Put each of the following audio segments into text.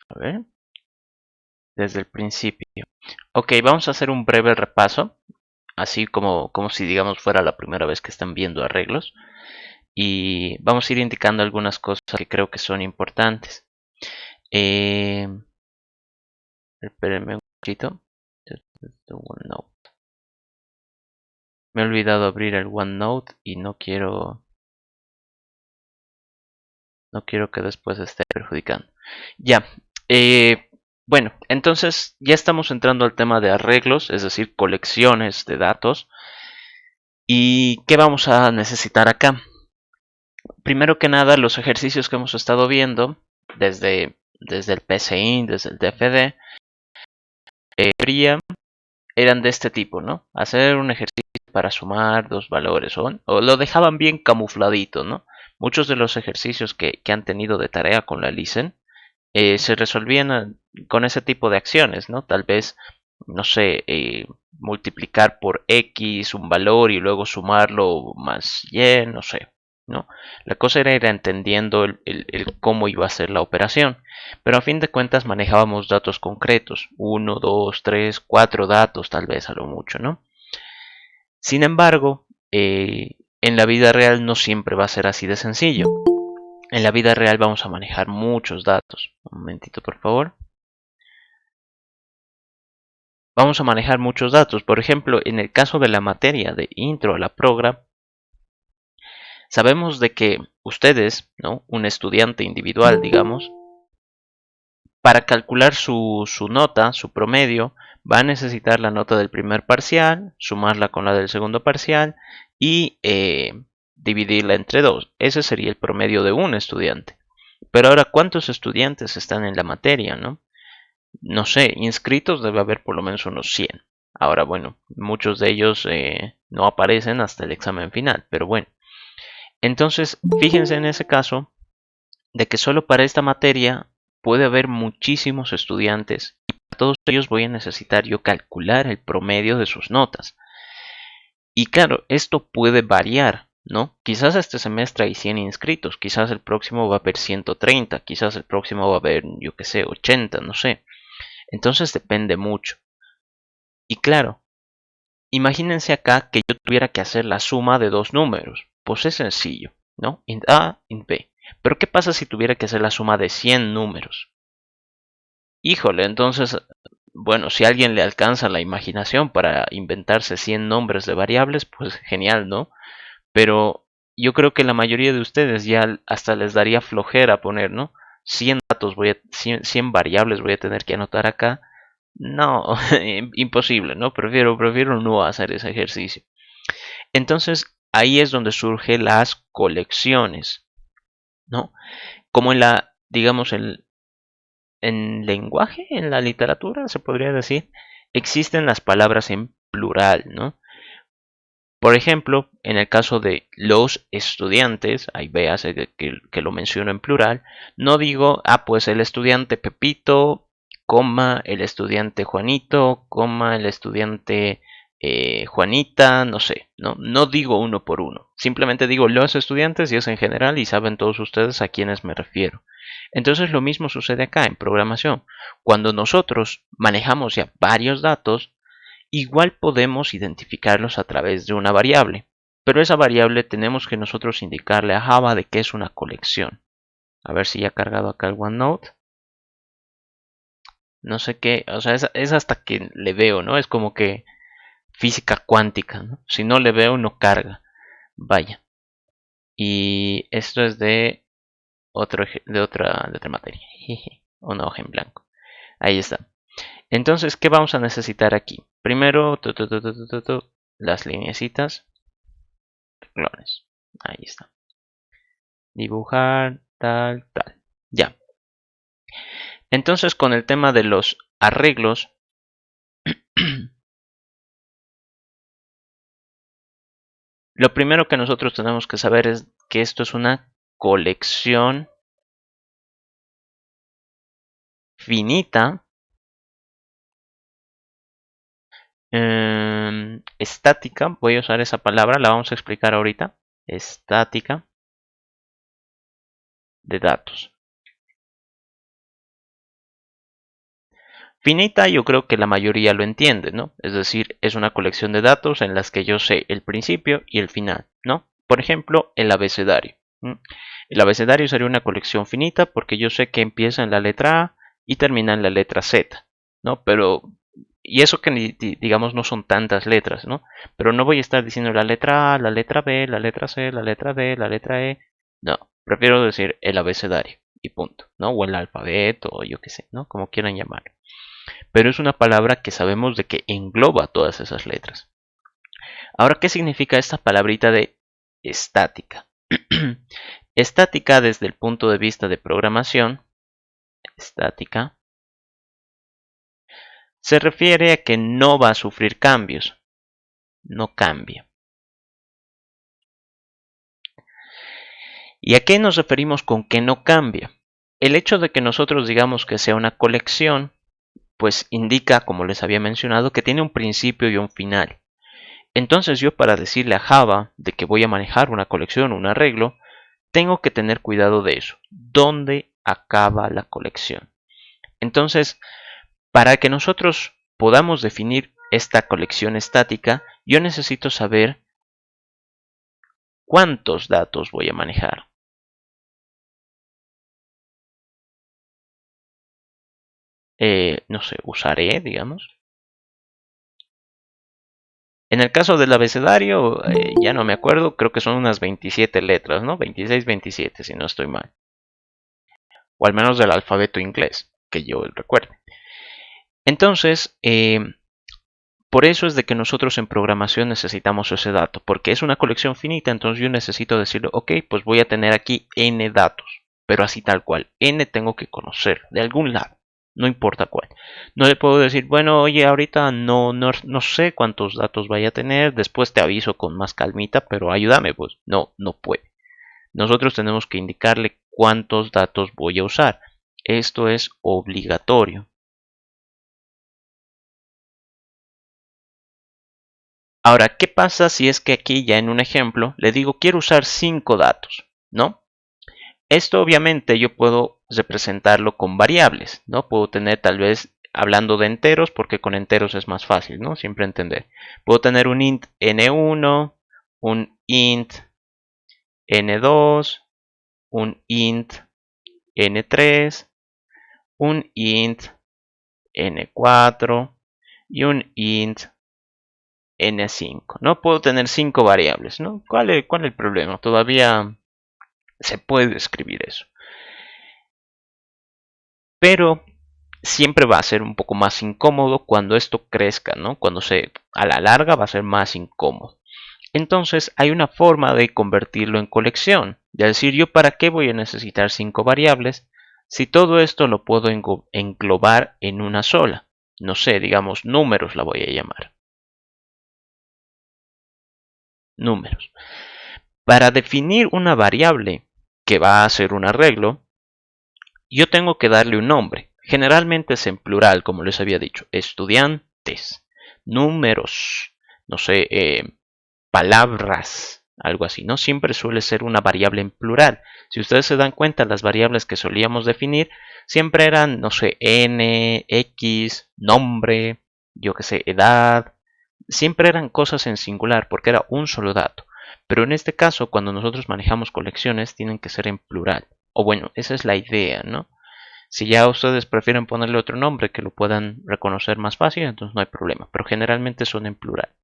A ver, desde el principio. Ok, vamos a hacer un breve repaso, así como si digamos fuera la primera vez que están viendo arreglos. Y vamos a ir indicando algunas cosas que creo que son importantes. Eh, Espérenme un poquito. OneNote. Me he olvidado abrir el OneNote y no quiero que después esté perjudicando. Ya. Bueno, entonces ya estamos entrando al tema de arreglos, es decir, colecciones de datos. ¿Y qué vamos a necesitar acá? Primero que nada, los ejercicios que hemos estado viendo desde el PCIN, desde el DFD, eran de este tipo, ¿no? Hacer un ejercicio para sumar dos valores o lo dejaban bien camufladito, ¿no? Muchos de los ejercicios que han tenido de tarea con la Listen se resolvían con ese tipo de acciones, ¿no? Tal vez, no sé, multiplicar por X un valor y luego sumarlo más Y, no sé, ¿no? La cosa era ir entendiendo el cómo iba a ser la operación, pero a fin de cuentas manejábamos datos concretos, uno, dos, tres, cuatro datos tal vez a lo mucho, ¿no? Sin embargo, en la vida real no siempre va a ser así de sencillo. En la vida real vamos a manejar muchos datos. Un momentito, por favor. Vamos a manejar muchos datos. Por ejemplo, en el caso de la materia de intro a la program, sabemos de que ustedes, ¿no? Un estudiante individual, digamos, para calcular su nota, su promedio, va a necesitar la nota del primer parcial, sumarla con la del segundo parcial y dividirla entre dos. Ese sería el promedio de un estudiante. Pero ahora, ¿cuántos estudiantes están en la materia, no? No sé, inscritos debe haber por lo menos unos 100. Ahora, bueno, muchos de ellos no aparecen hasta el examen final, pero bueno. Entonces, fíjense en ese caso de que solo para esta materia puede haber muchísimos estudiantes y para todos ellos voy a necesitar yo calcular el promedio de sus notas. Y claro, esto puede variar, ¿no? Quizás este semestre hay 100 inscritos, quizás el próximo va a haber 130, quizás el próximo va a haber, yo qué sé, 80, no sé. Entonces depende mucho. Y claro, imagínense acá que yo tuviera que hacer la suma de dos números. Pues es sencillo, ¿no? Int A, int B. Pero ¿qué pasa si tuviera que hacer la suma de 100 números? Híjole, entonces, bueno, si a alguien le alcanza la imaginación para inventarse 100 nombres de variables, pues genial, ¿no? Pero yo creo que la mayoría de ustedes ya hasta les daría flojera poner, ¿no? 100 datos, 100 variables voy a tener que anotar acá. No, imposible, ¿no? Prefiero no hacer ese ejercicio. Entonces, ahí es donde surgen las colecciones, ¿no? Como digamos, en lenguaje, en la literatura, se podría decir, existen las palabras en plural, ¿no? Por ejemplo, en el caso de los estudiantes, ahí veas que lo menciono en plural, no digo, pues el estudiante Pepito, coma, el estudiante Juanito, coma, el estudiante Juanita, no sé, no digo uno por uno, simplemente digo los estudiantes y es en general y saben todos ustedes a quiénes me refiero. Entonces lo mismo sucede acá en programación. Cuando nosotros manejamos ya varios datos, igual podemos identificarlos a través de una variable, pero esa variable tenemos que nosotros indicarle a Java de que es una colección. A ver si ya ha cargado acá el OneNote. No sé qué, o sea, es hasta que le veo, ¿no? Es como que física cuántica, ¿no? Si no le veo, no carga. Vaya. Y esto es de otra materia. Una hoja en blanco. Ahí está. Entonces, ¿qué vamos a necesitar aquí? Primero, las lineecitas, clones. Ahí está. Dibujar, tal. Ya. Entonces, con el tema de los arreglos, lo primero que nosotros tenemos que saber es que esto es una colección finita, estática. Voy a usar esa palabra, la vamos a explicar ahorita. Estática de datos. Finita yo creo que la mayoría lo entiende, ¿no? Es decir, es una colección de datos en las que yo sé el principio y el final, ¿no? Por ejemplo, el abecedario. El abecedario sería una colección finita porque yo sé que empieza en la letra A y termina en la letra Z, ¿no? Pero, y eso que digamos no son tantas letras, ¿no? Pero no voy a estar diciendo la letra A, la letra B, la letra C, la letra D, la letra E. No, prefiero decir el abecedario y punto, ¿no? O el alfabeto, o yo qué sé, ¿no? Como quieran llamarlo. Pero es una palabra que sabemos de que engloba todas esas letras. Ahora, ¿qué significa esta palabrita de estática? Estática desde el punto de vista de programación, estática, se refiere a que no va a sufrir cambios, no cambia. ¿Y a qué nos referimos con que no cambia? El hecho de que nosotros digamos que sea una colección, pues indica, como les había mencionado, que tiene un principio y un final. Entonces yo para decirle a Java de que voy a manejar una colección, un arreglo, tengo que tener cuidado de eso. ¿Dónde acaba la colección? Entonces, para que nosotros podamos definir esta colección estática, yo necesito saber cuántos datos voy a manejar. No sé, usaré, digamos. En el caso del abecedario, ya no me acuerdo, creo que son unas 27 letras, ¿no? 26, 27, si no estoy mal. O al menos del alfabeto inglés, que yo recuerde. Entonces, por eso es de que nosotros en programación necesitamos ese dato, porque es una colección finita, entonces yo necesito decirle, ok, pues voy a tener aquí n datos, pero así tal cual, n tengo que conocer de algún lado, no importa cuál. No le puedo decir, bueno, oye, ahorita no sé cuántos datos vaya a tener, después te aviso con más calmita, pero ayúdame, pues no, no puede. Nosotros tenemos que indicarle cuántos datos voy a usar. Esto es obligatorio. Ahora, ¿qué pasa si es que aquí ya en un ejemplo le digo quiero usar 5 datos, ¿no? Esto obviamente yo puedo representarlo con variables, ¿no? Puedo tener tal vez hablando de enteros porque con enteros es más fácil, ¿no? Siempre entender. Puedo tener un int n1, un int n2, un int n3, un int n4 y un int n5, ¿no? Puedo tener 5 variables, ¿no? ¿Cuál es el problema? Todavía se puede escribir eso. Pero siempre va a ser un poco más incómodo cuando esto crezca, ¿no? Cuando a la larga va a ser más incómodo. Entonces hay una forma de convertirlo en colección. De decir, yo para qué voy a necesitar 5 variables si todo esto lo puedo englobar en una sola. No sé, digamos, números la voy a llamar. Números. Para definir una variable que va a ser un arreglo, yo tengo que darle un nombre. Generalmente es en plural, como les había dicho. Estudiantes, números, no sé, palabras, algo así, ¿no? Siempre suele ser una variable en plural. Si ustedes se dan cuenta, las variables que solíamos definir siempre eran, no sé, n, x, nombre, yo qué sé, edad. Siempre eran cosas en singular porque era un solo dato. Pero en este caso, cuando nosotros manejamos colecciones, tienen que ser en plural. O bueno, esa es la idea, ¿no? Si ya ustedes prefieren ponerle otro nombre que lo puedan reconocer más fácil, entonces no hay problema. Pero generalmente son en plural.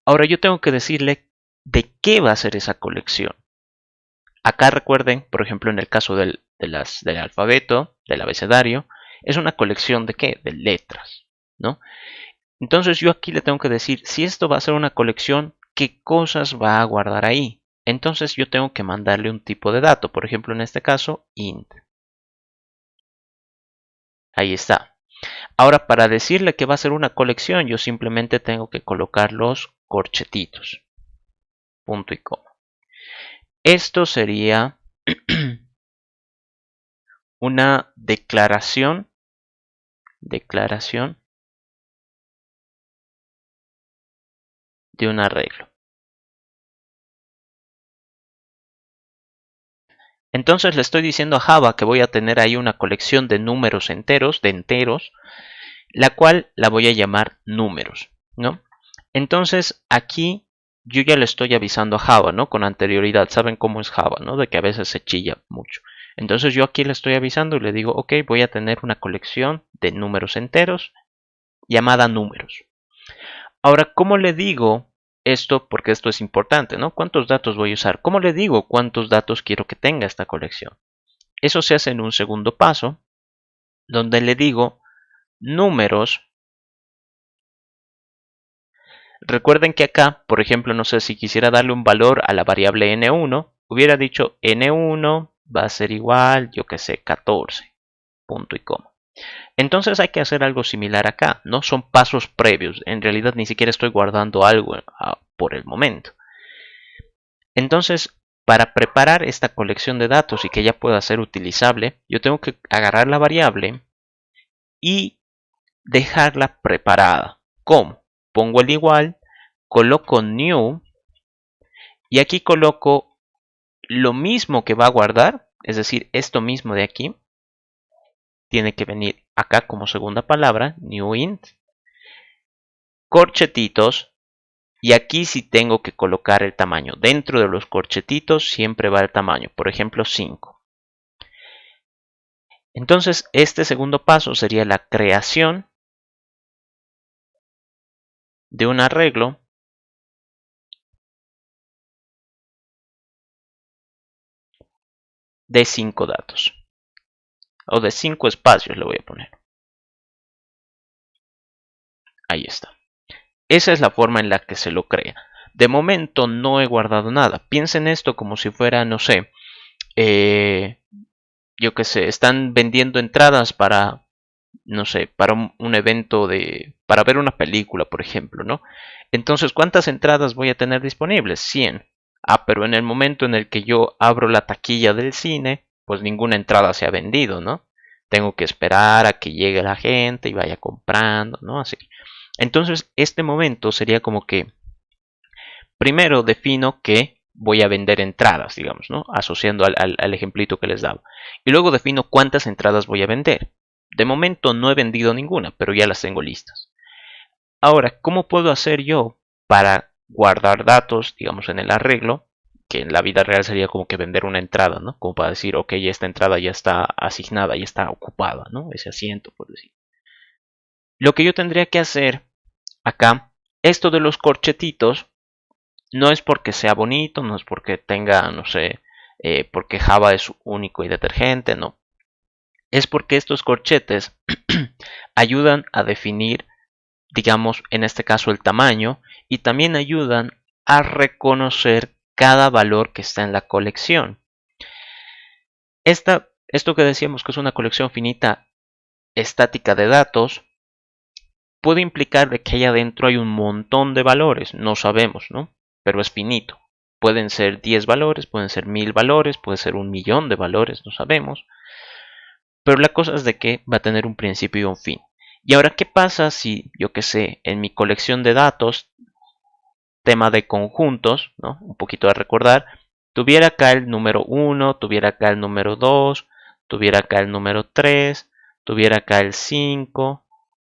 Ahora yo tengo que decirle de qué va a ser esa colección. Acá recuerden, por ejemplo, en el caso del alfabeto, del abecedario, es una colección de qué? De letras, ¿no? Entonces yo aquí le tengo que decir, si esto va a ser una colección, ¿qué cosas va a guardar ahí? Entonces yo tengo que mandarle un tipo de dato, por ejemplo, en este caso, int. Ahí está. Ahora, para decirle que va a ser una colección, yo simplemente tengo que colocar los corchetitos. Punto y coma. Esto sería una declaración de un arreglo. Entonces le estoy diciendo a Java que voy a tener ahí una colección de números enteros, la cual la voy a llamar números, ¿no? Entonces aquí yo ya le estoy avisando a Java, ¿no? Con anterioridad. Saben cómo es Java, ¿no? De que a veces se chilla mucho. Entonces yo aquí le estoy avisando y le digo, ok, voy a tener una colección de números enteros llamada números. Ahora, ¿cómo le digo esto? Porque esto es importante, ¿no? ¿Cuántos datos voy a usar? ¿Cómo le digo cuántos datos quiero que tenga esta colección? Eso se hace en un segundo paso, donde le digo números. Recuerden que acá, por ejemplo, no sé si quisiera darle un valor a la variable n1, hubiera dicho n1 va a ser igual, yo que sé, 14, punto y coma. Entonces hay que hacer algo similar acá, ¿no? Son pasos previos. En realidad ni siquiera estoy guardando algo por el momento. Entonces, para preparar esta colección de datos y que ya pueda ser utilizable, yo tengo que agarrar la variable y dejarla preparada. ¿Cómo? Pongo el igual, coloco new y aquí coloco lo mismo que va a guardar, es decir, esto mismo de aquí, tiene que venir acá como segunda palabra, new int, corchetitos, y aquí sí tengo que colocar el tamaño. Dentro de los corchetitos siempre va el tamaño, por ejemplo 5. Entonces este segundo paso sería la creación de un arreglo de 5 datos, o de 5 espacios le voy a poner. Ahí está. Esa es la forma en la que se lo crea. De momento no he guardado nada. Piensen esto como si fuera, no sé, yo qué sé, están vendiendo entradas para, no sé, para un evento para ver una película, por ejemplo, ¿no? Entonces, ¿cuántas entradas voy a tener disponibles? 100. Ah, pero en el momento en el que yo abro la taquilla del cine, pues ninguna entrada se ha vendido, ¿no? Tengo que esperar a que llegue la gente y vaya comprando, ¿no? Así. Entonces, este momento sería como que primero defino que voy a vender entradas, digamos, ¿no? Asociando al ejemplito que les daba. Y luego defino cuántas entradas voy a vender. De momento no he vendido ninguna, pero ya las tengo listas. Ahora, ¿cómo puedo hacer yo para guardar datos, digamos, en el arreglo? Que en la vida real sería como que vender una entrada, ¿no? Como para decir, ok, esta entrada ya está asignada, ya está ocupada, ¿no? Ese asiento, por decir. Lo que yo tendría que hacer acá, esto de los corchetitos, no es porque sea bonito, no es porque tenga, no sé, porque Java es único y detergente, no. Es porque estos corchetes ayudan a definir, digamos, en este caso el tamaño y también ayudan a reconocer cada valor que está en la colección. Esto que decíamos que es una colección finita estática de datos, puede implicar de que ahí adentro hay un montón de valores, no sabemos, ¿no? Pero es finito. Pueden ser 10 valores, pueden ser 1000 valores, puede ser 1.000.000 de valores, no sabemos. Pero la cosa es de que va a tener un principio y un fin. Y ahora, ¿qué pasa si, yo qué sé, en mi colección de datos, tema de conjuntos, ¿no? Un poquito de recordar, tuviera acá el número 1, tuviera acá el número 2, tuviera acá el número 3, tuviera acá el 5,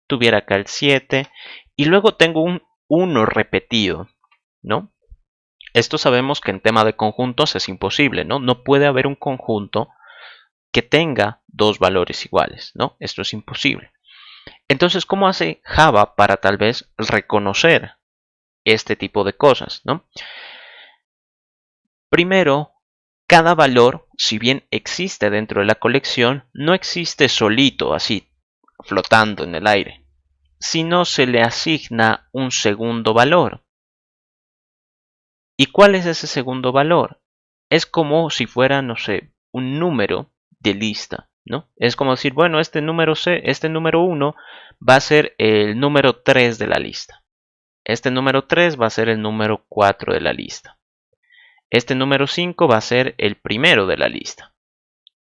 tuviera acá el 7, y luego tengo un 1 repetido, ¿no? Esto sabemos que en tema de conjuntos es imposible, ¿no? No puede haber un conjunto que tenga dos valores iguales, ¿no? Esto es imposible. Entonces, ¿cómo hace Java para tal vez reconocer este tipo de cosas, ¿no? Primero, cada valor, si bien existe dentro de la colección, no existe solito, así, flotando en el aire, sino se le asigna un segundo valor. ¿Y cuál es ese segundo valor? Es como si fuera, no sé, un número de lista, ¿no? Es como decir, bueno, este número 1 va a ser el número 3 de la lista. Este número 3 va a ser el número 4 de la lista. Este número 5 va a ser el primero de la lista.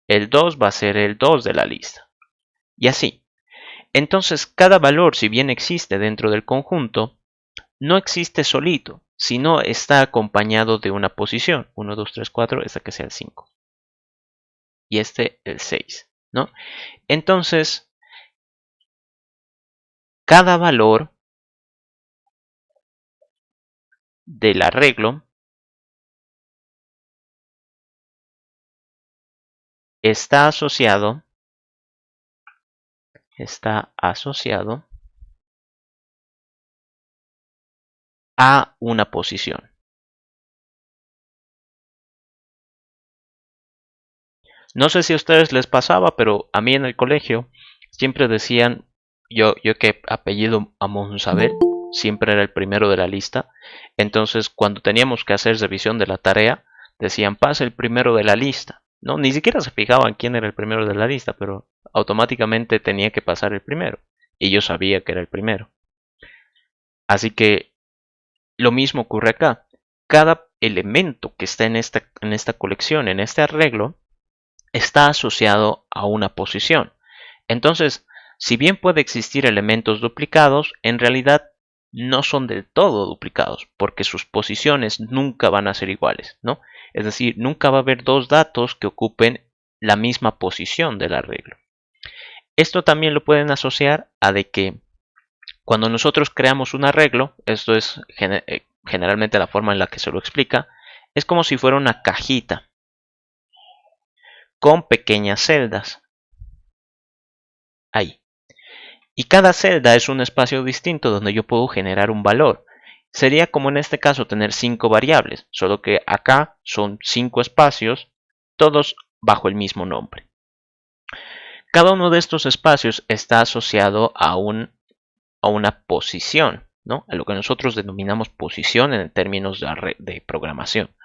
El 2 va a ser el 2 de la lista. Y así. Entonces, cada valor, si bien existe dentro del conjunto, no existe solito, sino está acompañado de una posición. 1, 2, 3, 4, esta que sea el 5. y este el 6, ¿no? Entonces, cada valor del arreglo está asociado a una posición. No sé si a ustedes les pasaba, pero a mí en el colegio siempre decían, yo que apellido a Monsaber, siempre era el primero de la lista. Entonces, cuando teníamos que hacer revisión de la tarea, decían, pasa el primero de la lista. No, ni siquiera se fijaban quién era el primero de la lista, pero automáticamente tenía que pasar el primero. Y yo sabía que era el primero. Así que lo mismo ocurre acá. Cada elemento que está en esta colección, en este arreglo, está asociado a una posición. Entonces, si bien puede existir elementos duplicados, en realidad no son del todo duplicados, porque sus posiciones nunca van a ser iguales, ¿no? Es decir, nunca va a haber dos datos que ocupen la misma posición del arreglo. Esto también lo pueden asociar a de que cuando nosotros creamos un arreglo, esto es generalmente la forma en la que se lo explica, es como si fuera una cajita con pequeñas celdas. Ahí. Y cada celda es un espacio distinto donde yo puedo generar un valor. Sería como en este caso tener 5 variables, solo que acá son 5 espacios, todos bajo el mismo nombre. Cada uno de estos espacios está asociado a una posición, ¿no? A lo que nosotros denominamos posición en términos de programación.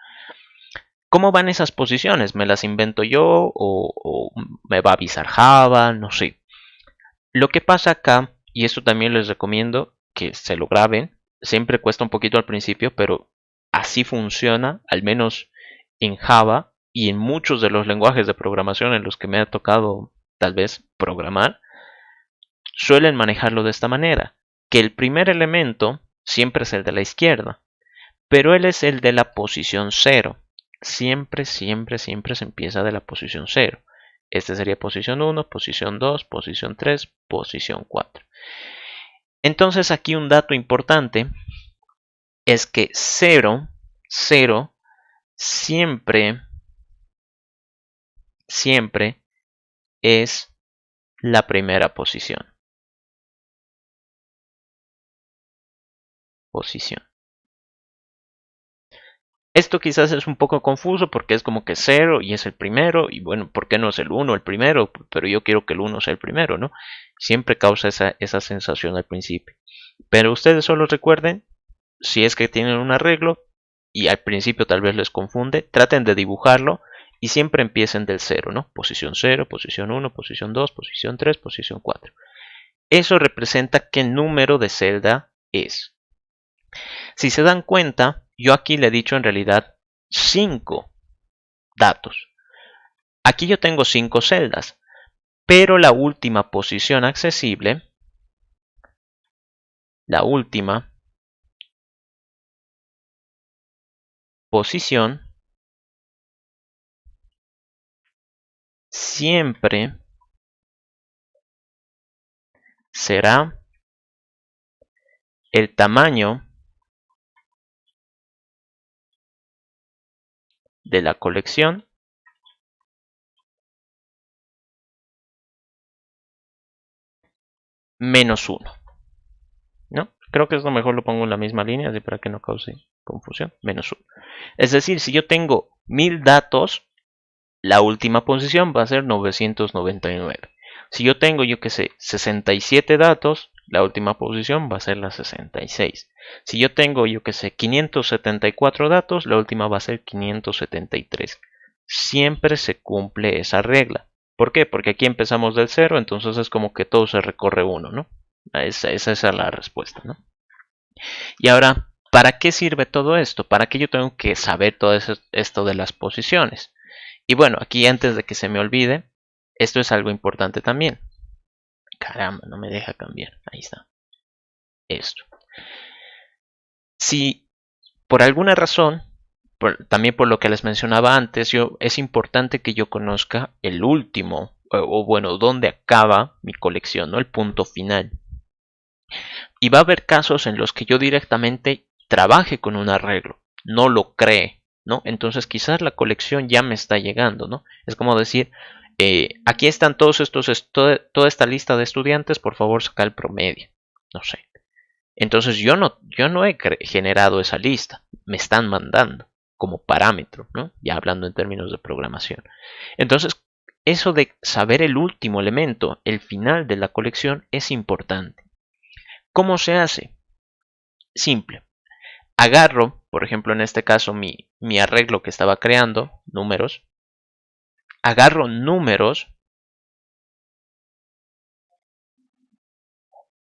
¿Cómo van esas posiciones? ¿Me las invento yo o me va a avisar Java? No sé. Lo que pasa acá, y esto también les recomiendo que se lo graben, siempre cuesta un poquito al principio, pero así funciona, al menos en Java y en muchos de los lenguajes de programación en los que me ha tocado tal vez programar, suelen manejarlo de esta manera, que el primer elemento siempre es el de la izquierda, pero él es el de la posición 0. Siempre, siempre, siempre se empieza de la posición 0. Este sería posición 1, posición 2, posición 3, posición 4. Entonces aquí un dato importante es que 0, 0 siempre, siempre es la primera posición. Esto quizás es un poco confuso porque es como que 0 y es el primero, y bueno, ¿por qué no es el 1 el primero? Pero yo quiero que el 1 sea el primero, ¿no? Siempre causa esa sensación al principio. Pero ustedes solo recuerden, si es que tienen un arreglo y al principio tal vez les confunde, traten de dibujarlo y siempre empiecen del 0, ¿no? Posición 0, posición 1, posición 2, posición 3, posición 4. Eso representa qué número de celda es. Si se dan cuenta, yo aquí le he dicho en realidad 5 datos. Aquí yo tengo 5 celdas, pero la última posición accesible, la última posición, siempre será el tamaño de la colección menos 1, ¿no? Creo que esto mejor lo pongo en la misma línea, así para que no cause confusión, menos 1. Es decir, si yo tengo 1000 datos, la última posición va a ser 999. Si yo tengo, yo que sé, 67 datos, la última posición va a ser la 66. Si yo tengo, yo que sé, 574 datos, la última va a ser 573. Siempre se cumple esa regla. ¿Por qué? Porque aquí empezamos del 0, entonces es como que todo se recorre 1, ¿no? Esa es la respuesta, ¿no? Y ahora, ¿para qué sirve todo esto? ¿Para qué yo tengo que saber todo esto de las posiciones? Y bueno, aquí antes de que se me olvide, esto es algo importante también. Caramba, no me deja cambiar. Ahí está. Esto. Si por alguna razón También por lo que les mencionaba antes, es importante que yo conozca el último, bueno, dónde acaba mi colección, ¿no? El punto final. Y va a haber casos en los que yo directamente trabaje con un arreglo, no lo cree, ¿no? Entonces quizás la colección ya me está llegando, ¿no? Es como decir, aquí están todos toda esta lista de estudiantes, por favor saca el promedio, no sé. Entonces yo no he generado esa lista, me están mandando como parámetro, ¿no? Ya hablando en términos de programación. Entonces, eso de saber el último elemento, el final de la colección, es importante. ¿Cómo se hace? Simple. Agarro, por ejemplo, en este caso, mi arreglo que estaba creando, números. Agarro números,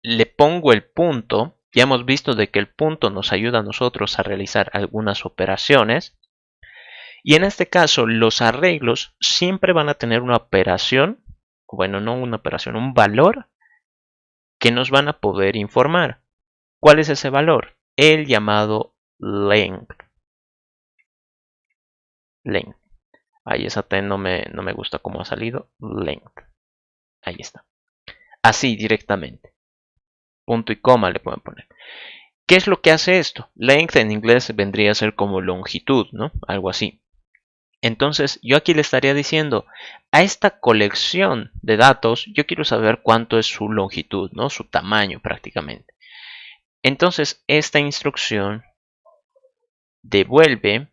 le pongo el punto. Ya hemos visto de que el punto nos ayuda a nosotros a realizar algunas operaciones. Y en este caso, los arreglos siempre van a tener una operación, bueno, no una operación, un valor que nos van a poder informar. ¿Cuál es ese valor? El llamado length. Length. Ahí esa T no me gusta cómo ha salido. Length. Ahí está. Así directamente. Punto y coma le pueden poner. ¿Qué es lo que hace esto? Length en inglés vendría a ser como longitud, ¿no? Algo así. Entonces yo aquí le estaría diciendo a esta colección de datos yo quiero saber cuánto es su longitud, ¿no? Su tamaño prácticamente. Entonces esta instrucción devuelve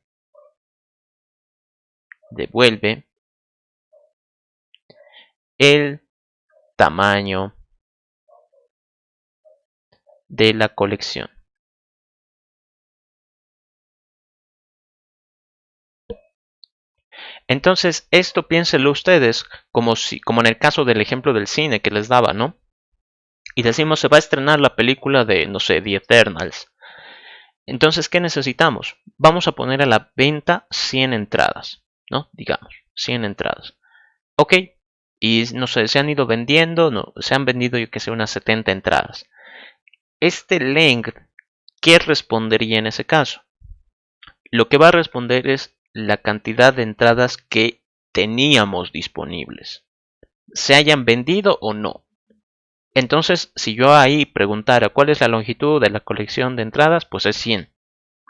el tamaño de la colección. Entonces, esto piénsenlo ustedes como en el caso del ejemplo del cine que les daba, ¿no? Y decimos, se va a estrenar la película de, no sé, The Eternals. Entonces, ¿qué necesitamos? Vamos a poner a la venta 100 entradas, ¿no? Digamos, 100 entradas. Ok, y no sé, se han ido vendiendo, no, se han vendido, yo que sé, unas 70 entradas. Este length, ¿qué respondería en ese caso? Lo que va a responder es la cantidad de entradas que teníamos disponibles, se hayan vendido o no. Entonces, si yo ahí preguntara cuál es la longitud de la colección de entradas, pues es 100,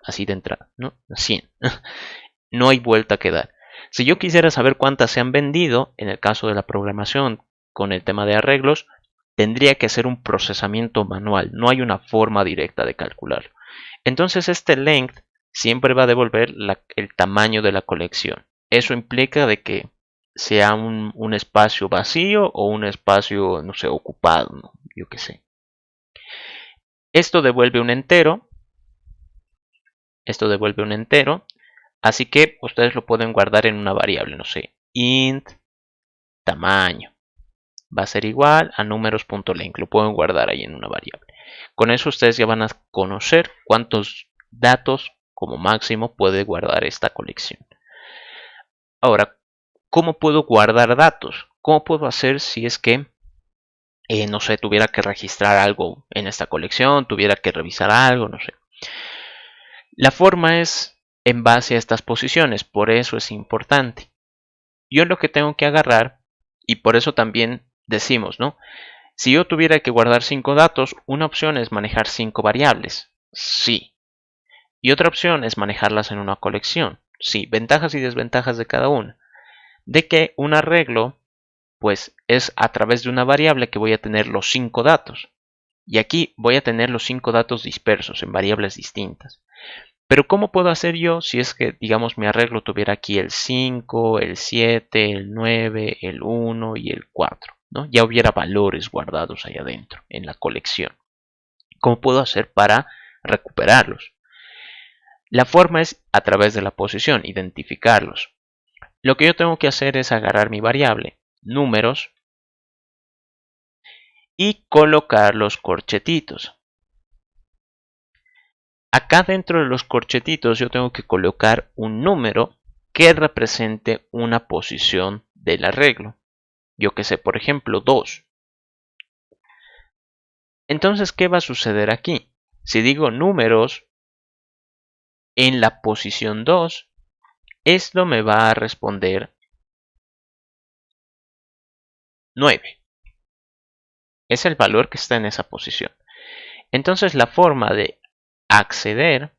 así de entrada, ¿no? 100. No hay vuelta que dar. Si yo quisiera saber cuántas se han vendido, en el caso de la programación con el tema de arreglos, tendría que hacer un procesamiento manual, no hay una forma directa de calcularlo. Entonces este length siempre va a devolver el tamaño de la colección. Eso implica de que sea un espacio vacío o un espacio, no sé, ocupado, ¿no? Yo qué sé. Esto devuelve un entero. Esto devuelve un entero. Así que ustedes lo pueden guardar en una variable, no sé, int tamaño. Va a ser igual a números.length. Lo pueden guardar ahí en una variable. Con eso ustedes ya van a conocer cuántos datos como máximo puede guardar esta colección. Ahora, ¿cómo puedo guardar datos? ¿Cómo puedo hacer si es que, no sé, tuviera que registrar algo en esta colección, tuviera que revisar algo, no sé? La forma es en base a estas posiciones, por eso es importante. Yo lo que tengo que agarrar, y por eso también decimos, ¿no? Si yo tuviera que guardar 5 datos, una opción es manejar 5 variables. Sí. Y otra opción es manejarlas en una colección. Sí, ventajas y desventajas de cada una. De que un arreglo, pues es a través de una variable que voy a tener los 5 datos. Y aquí voy a tener los 5 datos dispersos en variables distintas. Pero ¿cómo puedo hacer yo si es que, digamos, mi arreglo tuviera aquí el 5, el 7, el 9, el 1 y el 4? ¿No? Ya hubiera valores guardados ahí adentro en la colección. ¿Cómo puedo hacer para recuperarlos? La forma es a través de la posición, identificarlos. Lo que yo tengo que hacer es agarrar mi variable, números, y colocar los corchetitos. Acá dentro de los corchetitos yo tengo que colocar un número que represente una posición del arreglo. Yo que sé, por ejemplo, 2. Entonces, ¿qué va a suceder aquí? Si digo números en la posición 2, esto me va a responder 9. Es el valor que está en esa posición. Entonces la forma de acceder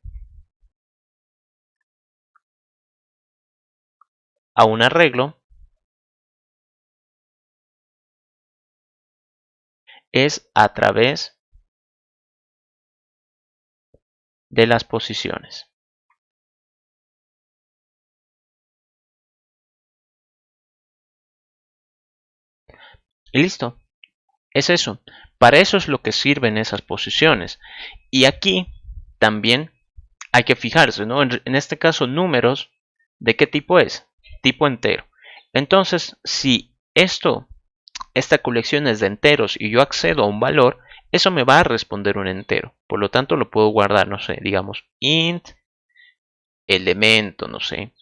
a un arreglo es a través de las posiciones. Y listo, es eso. Para eso es lo que sirven esas posiciones. Y aquí también hay que fijarse, ¿no? En este caso, números, ¿de qué tipo es? Tipo entero. Entonces, si esta colección es de enteros y yo accedo a un valor, eso me va a responder un entero. Por lo tanto, lo puedo guardar, no sé, digamos, int, elemento, no sé,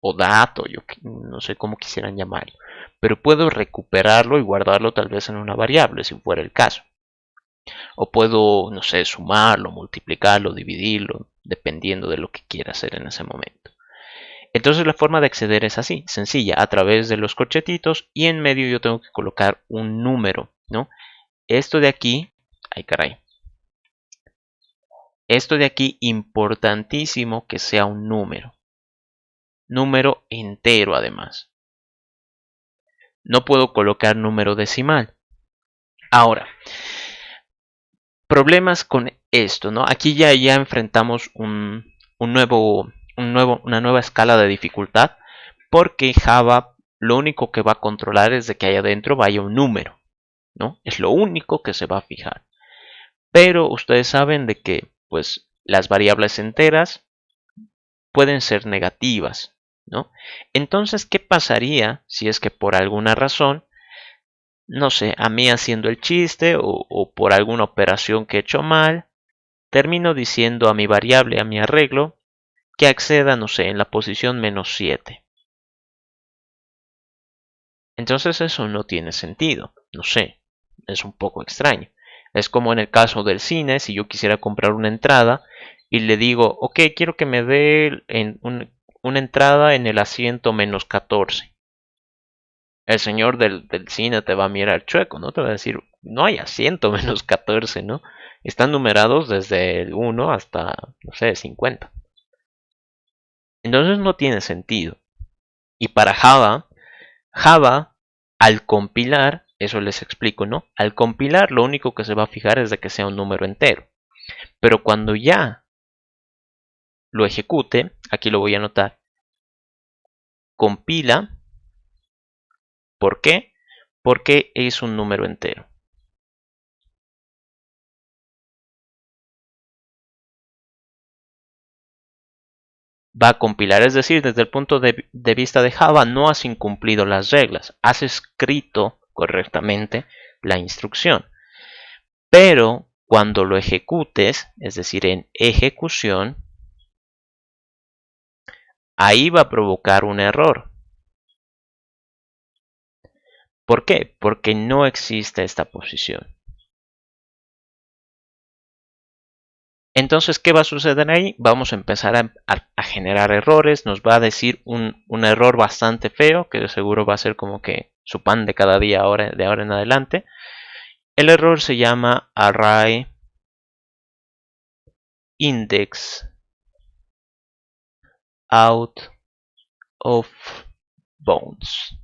o dato, yo no sé cómo quisieran llamarlo. Pero puedo recuperarlo y guardarlo tal vez en una variable, si fuera el caso. O puedo, no sé, sumarlo, multiplicarlo, dividirlo, dependiendo de lo que quiera hacer en ese momento. Entonces la forma de acceder es así, sencilla, a través de los corchetitos y en medio yo tengo que colocar un número, ¿no? Esto de aquí, ay caray, esto de aquí importantísimo que sea un número entero además. No puedo colocar número decimal. Ahora, problemas con esto, ¿no? Aquí ya enfrentamos una nueva escala de dificultad porque Java lo único que va a controlar es de que ahí adentro vaya un número, ¿no? Es lo único que se va a fijar. Pero ustedes saben de que, pues, las variables enteras pueden ser negativas, ¿no? Entonces, ¿qué pasaría si es que por alguna razón, no sé, a mí haciendo el chiste o por alguna operación que he hecho mal, termino diciendo a mi variable, a mi arreglo, que acceda, no sé, en la posición -7? Entonces eso no tiene sentido, no sé, es un poco extraño. Es como en el caso del cine, si yo quisiera comprar una entrada y le digo, ok, quiero que me dé una entrada en el asiento -14. El señor del cine te va a mirar chueco, ¿no? Te va a decir, no hay asiento -14, ¿no? Están numerados desde el 1 hasta, no sé, 50. Entonces no tiene sentido. Y para Java, al compilar, eso les explico, ¿no? Al compilar, lo único que se va a fijar es de que sea un número entero. Pero cuando ya lo ejecute, aquí lo voy a anotar, compila, ¿por qué? Porque es un número entero. Va a compilar, es decir, desde el punto de vista de Java no has incumplido las reglas, has escrito correctamente la instrucción. Pero cuando lo ejecutes, es decir, en ejecución, ahí va a provocar un error. ¿Por qué? Porque no existe esta posición. Entonces, ¿qué va a suceder ahí? Vamos a empezar a generar errores. Nos va a decir un error bastante feo, que de seguro va a ser como que su pan de cada día de ahora en adelante. El error se llama array index out of bounds.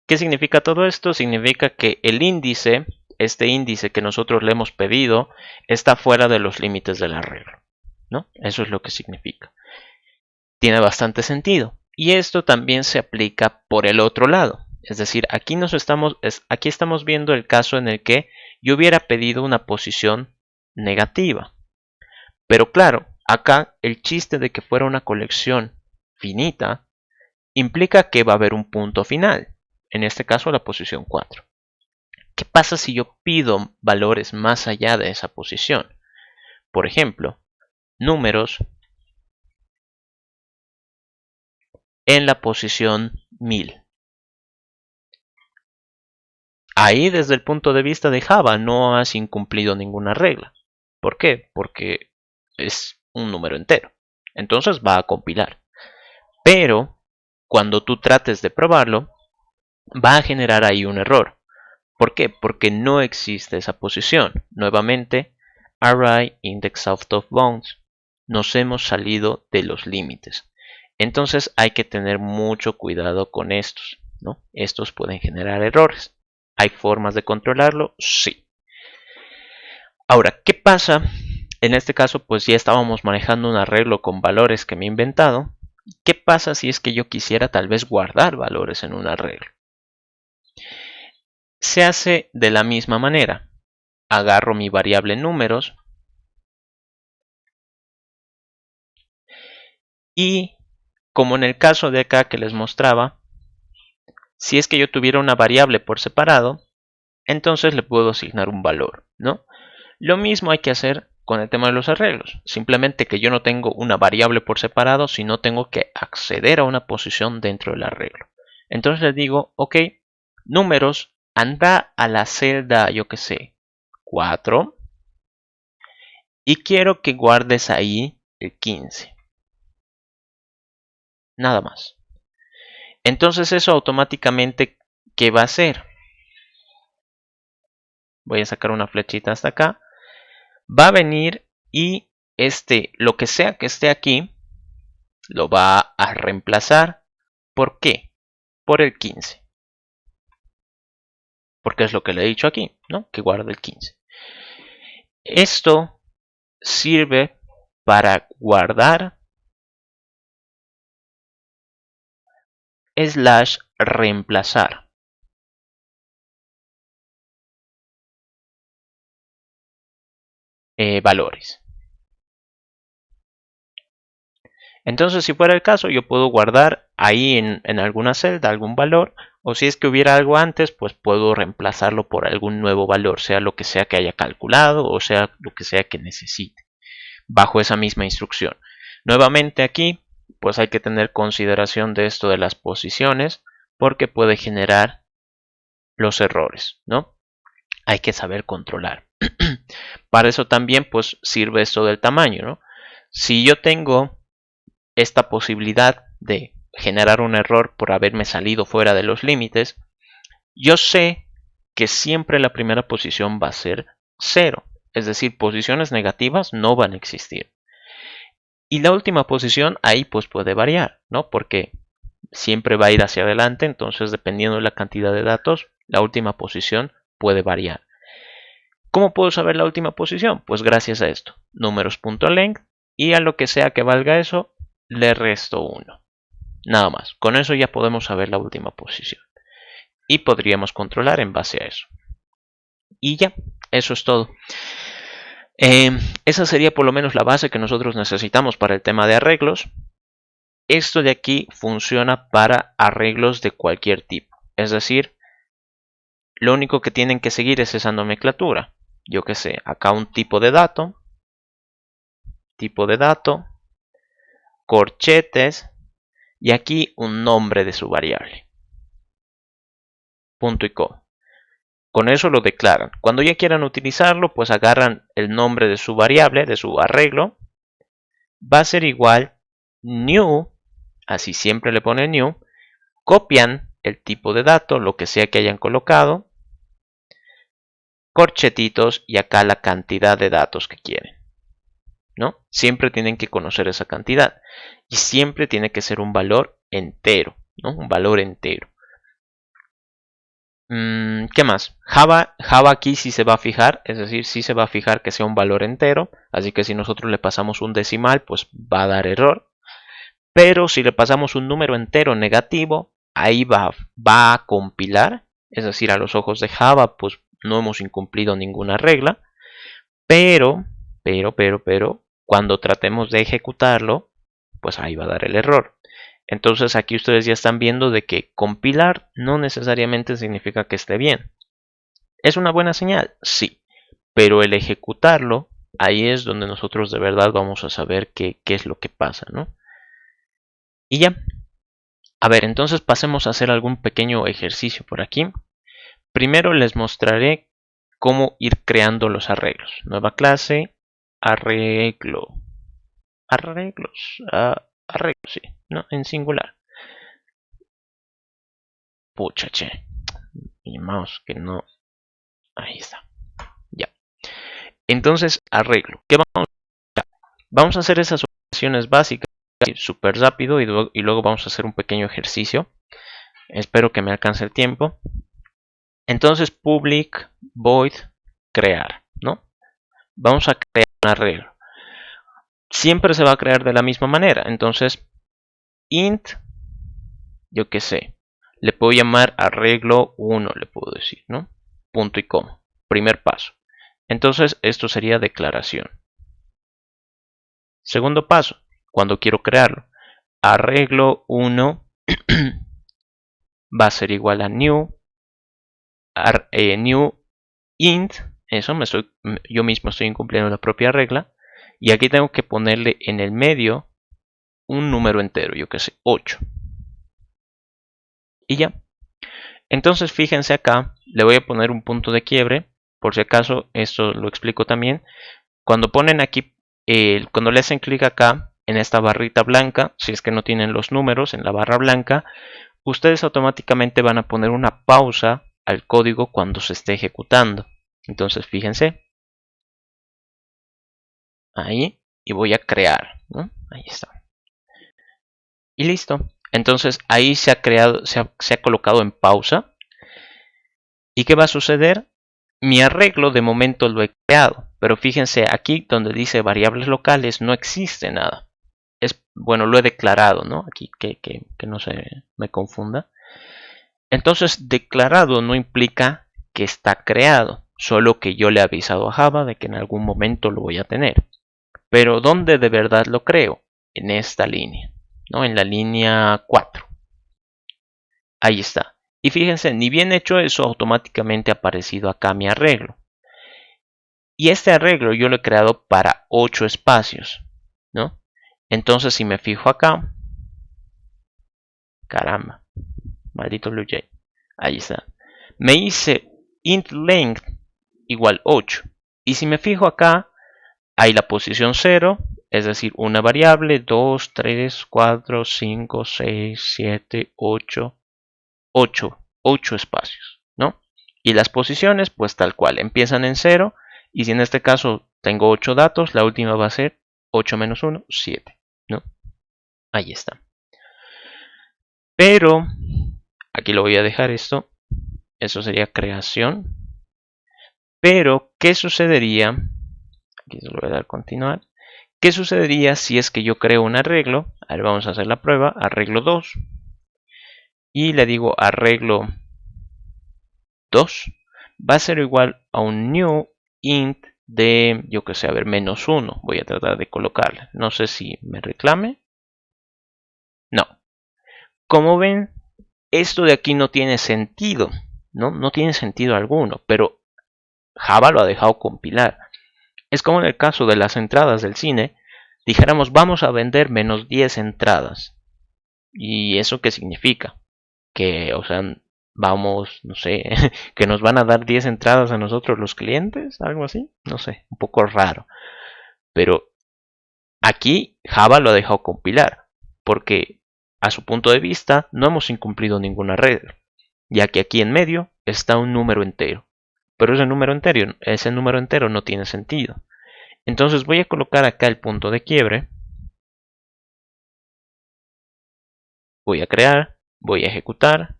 ¿Qué significa todo esto? Significa que el índice, este índice que nosotros le hemos pedido, está fuera de los límites del arreglo, ¿no? Eso es lo que significa. Tiene bastante sentido. Y esto también se aplica por el otro lado. Es decir, aquí estamos viendo el caso en el que yo hubiera pedido una posición negativa. Pero claro, acá el chiste de que fuera una colección finita implica que va a haber un punto final. En este caso, la posición 4. ¿Qué pasa si yo pido valores más allá de esa posición? Por ejemplo, números en la posición 1000. Ahí desde el punto de vista de Java no has incumplido ninguna regla. ¿Por qué? Porque es un número entero. Entonces va a compilar. Pero cuando tú trates de probarlo, va a generar ahí un error. ¿Por qué? Porque no existe esa posición. Nuevamente, array index out of bounds. Nos hemos salido de los límites. Entonces hay que tener mucho cuidado con estos, ¿no? Estos pueden generar errores. ¿Hay formas de controlarlo? Sí. Ahora, ¿qué pasa? En este caso, pues ya estábamos manejando un arreglo con valores que me he inventado. ¿Qué pasa si es que yo quisiera tal vez guardar valores en un arreglo? Se hace de la misma manera. Agarro mi variable números y, como en el caso de acá que les mostraba, si es que yo tuviera una variable por separado, entonces le puedo asignar un valor, ¿no? Lo mismo hay que hacer con el tema de los arreglos. Simplemente que yo no tengo una variable por separado, sino tengo que acceder a una posición dentro del arreglo. Entonces le digo, ok, números, anda a la celda, yo que sé, 4 y quiero que guardes ahí el 15. Nada más. Entonces eso automáticamente, ¿qué va a hacer? Voy a sacar una flechita hasta acá. Va a venir y lo que sea que esté aquí, lo va a reemplazar. ¿Por qué? Por el 15. Porque es lo que le he dicho aquí, ¿no? Que guarde el 15. Esto sirve para guardar slash reemplazar. Valores. Entonces, si fuera el caso, yo puedo guardar ahí en alguna celda algún valor, o si es que hubiera algo antes, pues puedo reemplazarlo por algún nuevo valor, sea lo que sea que haya calculado o sea lo que sea que necesite, bajo esa misma instrucción. Nuevamente aquí, pues hay que tener consideración de esto de las posiciones, porque puede generar los errores, ¿no? Hay que saber controlar. Para eso también, pues sirve esto del tamaño, ¿no? Si yo tengo esta posibilidad de generar un error por haberme salido fuera de los límites, yo sé que siempre la primera posición va a ser 0. Es decir, posiciones negativas no van a existir. Y la última posición ahí pues puede variar, ¿no? Porque siempre va a ir hacia adelante, entonces dependiendo de la cantidad de datos, la última posición puede variar. ¿Cómo puedo saber la última posición? Pues gracias a esto, números.length, y a lo que sea que valga eso, le resto 1. Nada más, con eso ya podemos saber la última posición. Y podríamos controlar en base a eso. Y ya, eso es todo. Esa sería por lo menos la base que nosotros necesitamos para el tema de arreglos. Esto de aquí funciona para arreglos de cualquier tipo. Es decir, lo único que tienen que seguir es esa nomenclatura. Yo que sé, acá un tipo de dato, corchetes, y aquí un nombre de su variable. Punto y coma. Con eso lo declaran. Cuando ya quieran utilizarlo, pues agarran el nombre de su variable, de su arreglo. Va a ser igual new, así siempre le ponen new. Copian el tipo de dato, lo que sea que hayan colocado. Corchetitos y acá la cantidad de datos que quieren, ¿no? Siempre tienen que conocer esa cantidad. Y siempre tiene que ser un valor entero, ¿no? Un valor entero. ¿Qué más? Java aquí sí se va a fijar, es decir, sí se va a fijar que sea un valor entero, así que si nosotros le pasamos un decimal, pues va a dar error. Pero si le pasamos un número entero negativo, ahí va a compilar, es decir, a los ojos de Java, pues no hemos incumplido ninguna regla, pero, cuando tratemos de ejecutarlo, pues ahí va a dar el error. Entonces aquí ustedes ya están viendo de que compilar no necesariamente significa que esté bien. ¿Es una buena señal? Sí. Pero el ejecutarlo, ahí es donde nosotros de verdad vamos a saber qué es lo que pasa, ¿no? Y ya. A ver, entonces pasemos a hacer algún pequeño ejercicio por aquí. Primero les mostraré cómo ir creando los arreglos. Nueva clase, arreglo. arreglos, arreglos, sí, no, en singular. Pucha, che, mi mouse que no, ahí está, ya. Entonces, arreglo. ¿Qué vamos a hacer? Vamos a hacer esas operaciones básicas súper rápido y luego vamos a hacer un pequeño ejercicio. Espero que me alcance el tiempo. Entonces, public void crear, ¿no? Vamos a crear un arreglo. Siempre se va a crear de la misma manera. Entonces, int, yo qué sé, le puedo llamar arreglo 1, le puedo decir, ¿no? Punto y coma. Primer paso. Entonces, esto sería declaración. Segundo paso, cuando quiero crearlo, arreglo 1 va a ser igual a new, new int, eso yo mismo estoy incumpliendo la propia regla, y aquí tengo que ponerle en el medio un número entero, yo que sé, 8. Y ya. Entonces fíjense acá, le voy a poner un punto de quiebre, por si acaso esto lo explico también. Cuando ponen aquí, cuando le hacen clic acá, en esta barrita blanca, si es que no tienen los números en la barra blanca, ustedes automáticamente van a poner una pausa al código cuando se esté ejecutando. Entonces fíjense, ahí, y voy a crear, ¿no? Ahí está. Y listo. Entonces ahí se ha creado, se ha colocado en pausa. ¿Y qué va a suceder? Mi arreglo de momento lo he creado, pero fíjense aquí donde dice variables locales no existe nada. Bueno, lo he declarado, ¿no? Aquí que no se me confunda. Entonces, declarado no implica que está creado, solo que yo le he avisado a Java de que en algún momento lo voy a tener. Pero ¿dónde de verdad lo creo? En esta línea, ¿no? En la línea 4. Ahí está. Y fíjense, ni bien hecho eso, automáticamente ha aparecido acá mi arreglo. Y este arreglo yo lo he creado para 8 espacios, ¿no? Entonces, si me fijo acá, caramba, maldito BlueJ, ahí está. Me hice int length igual 8. Y si me fijo acá, hay la posición 0, es decir, una variable, 2, 3, 4, 5, 6, 7, 8, 8 espacios, ¿no? Y las posiciones, pues tal cual, empiezan en 0. Y si en este caso tengo 8 datos, la última va a ser 8 menos 1, 7, ¿no? Ahí está. Pero, aquí lo voy a dejar esto. Eso sería creación. Pero, ¿qué sucedería? Aquí se lo voy a dar a continuar. ¿Qué sucedería si es que yo creo un arreglo? A ver, vamos a hacer la prueba. Arreglo 2. Y le digo arreglo 2. Va a ser igual a un new int de, yo que sé, a ver, menos 1. Voy a tratar de colocarle. No sé si me reclame. No. Como ven, esto de aquí no tiene sentido. No tiene sentido alguno. Pero Java lo ha dejado compilar. Es como en el caso de las entradas del cine. Dijéramos, vamos a vender menos 10 entradas. ¿Y eso qué significa? Que, o sea, vamos, no sé, que nos van a dar 10 entradas a nosotros los clientes, algo así, no sé, un poco raro. Pero aquí Java lo ha dejado compilar, porque a su punto de vista no hemos incumplido ninguna regla, ya que aquí en medio está un número entero. Pero ese número entero no tiene sentido. Entonces voy a colocar acá el punto de quiebre. Voy a crear, voy a ejecutar.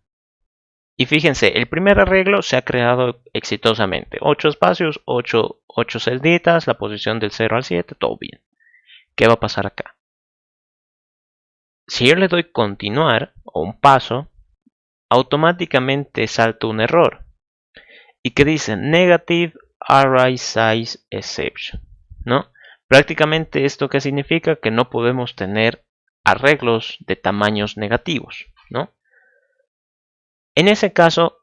Y fíjense, el primer arreglo se ha creado exitosamente. 8 espacios, 8 celditas, la posición del 0 al 7, todo bien. ¿Qué va a pasar acá? Si yo le doy continuar o un paso, automáticamente salta un error. ¿Y qué dice? Negative array size exception, ¿no? Prácticamente esto que significa que no podemos tener arreglos de tamaños negativos, ¿no? En ese caso,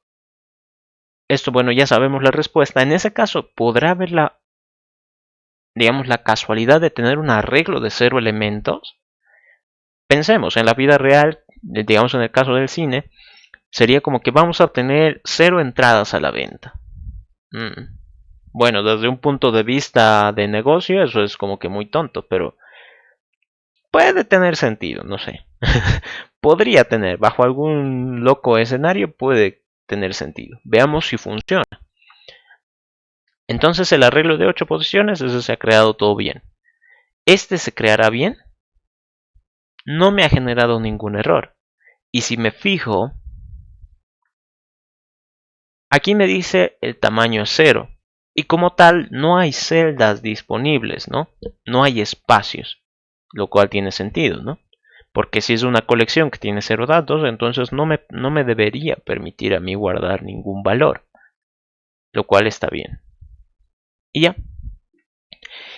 esto, bueno, ya sabemos la respuesta. En ese caso, ¿podrá haber digamos, la casualidad de tener un arreglo de 0 elementos? Pensemos, en la vida real, digamos en el caso del cine, sería como que vamos a obtener 0 entradas a la venta. Bueno, desde un punto de vista de negocio, eso es como que muy tonto, pero puede tener sentido, no sé. Podría tener, bajo algún loco escenario puede tener sentido. Veamos si funciona. Entonces el arreglo de 8 posiciones, eso se ha creado todo bien. Este se creará bien. No me ha generado ningún error. Y si me fijo, aquí me dice el tamaño es 0. Y como tal, no hay celdas disponibles, ¿no? No hay espacios. Lo cual tiene sentido, ¿no? Porque si es una colección que tiene 0 datos, entonces no me debería permitir a mí guardar ningún valor. Lo cual está bien. Y ya.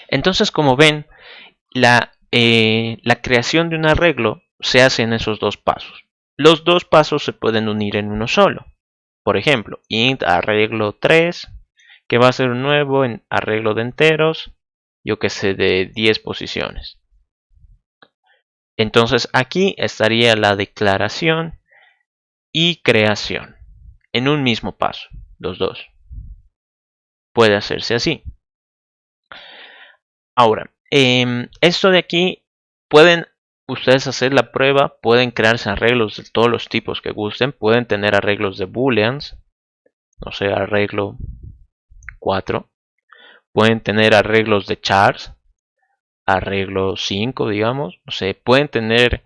Entonces, como ven, la creación de un arreglo se hace en esos dos pasos. Los dos pasos se pueden unir en uno solo. Por ejemplo, int arreglo 3, que va a ser un nuevo en arreglo de enteros, yo que sé, de 10 posiciones. Entonces aquí estaría la declaración y creación en un mismo paso, los dos. Puede hacerse así. Ahora, esto de aquí, pueden ustedes hacer la prueba, pueden crearse arreglos de todos los tipos que gusten, pueden tener arreglos de booleans, no sé, arreglo 4, pueden tener arreglos de chars, arreglo 5, digamos, no sé, pueden tener,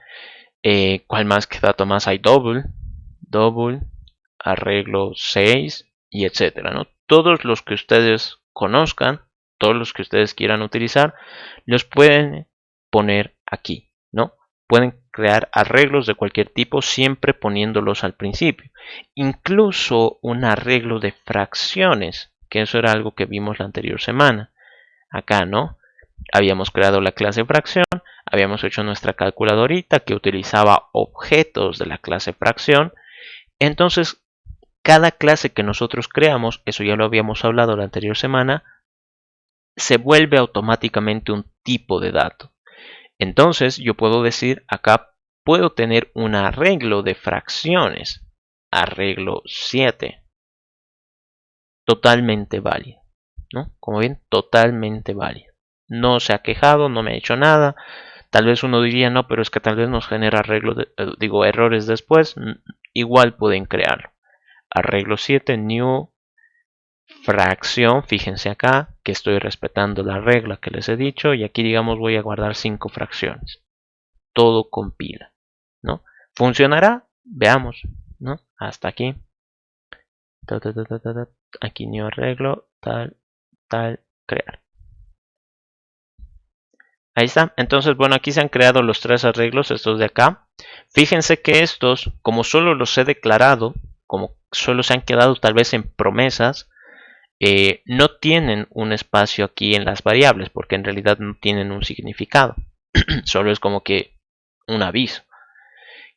¿cuál más que dato más hay? Double, arreglo 6 y etcétera, ¿no? Todos los que ustedes conozcan, todos los que ustedes quieran utilizar, los pueden poner aquí, ¿no? Pueden crear arreglos de cualquier tipo siempre poniéndolos al principio. Incluso un arreglo de fracciones, que eso era algo que vimos la anterior semana. Acá, ¿no? Habíamos creado la clase fracción, habíamos hecho nuestra calculadorita que utilizaba objetos de la clase fracción. Entonces, cada clase que nosotros creamos, eso ya lo habíamos hablado la anterior semana, se vuelve automáticamente un tipo de dato. Entonces yo puedo decir acá, puedo tener un arreglo de fracciones, arreglo 7, totalmente válido, ¿no? Como ven, totalmente válido. No se ha quejado, no me ha hecho nada. Tal vez uno diría, no, pero es que tal vez nos genera errores después. Igual pueden crearlo. Arreglo 7, new fracción, fíjense acá que estoy respetando la regla que les he dicho y aquí digamos voy a guardar 5 fracciones. Todo compila, ¿no? ¿Funcionará? Veamos, ¿no? Hasta aquí. Aquí new arreglo, tal, crear. Ahí está. Entonces, bueno, aquí se han creado los 3 arreglos, estos de acá. Fíjense que estos, como solo los he declarado, como solo se han quedado tal vez en promesas, no tienen un espacio aquí en las variables porque en realidad no tienen un significado. Solo es como que un aviso.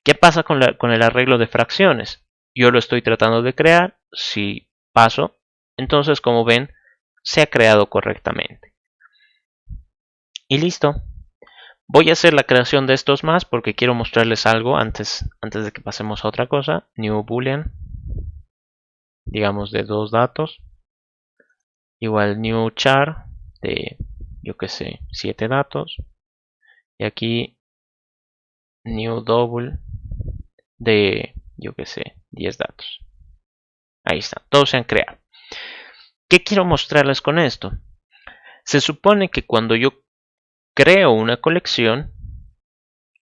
¿Qué pasa con el arreglo de fracciones? Yo lo estoy tratando de crear. Si paso, entonces como ven, se ha creado correctamente. Y listo. Voy a hacer la creación de estos más porque quiero mostrarles algo antes de que pasemos a otra cosa. New boolean. Digamos de 2 datos. Igual new char de, yo que sé, 7 datos. Y aquí new double de, yo que sé, 10 datos. Ahí está, todos se han creado. ¿Qué quiero mostrarles con esto? Se supone que cuando yo creo una colección,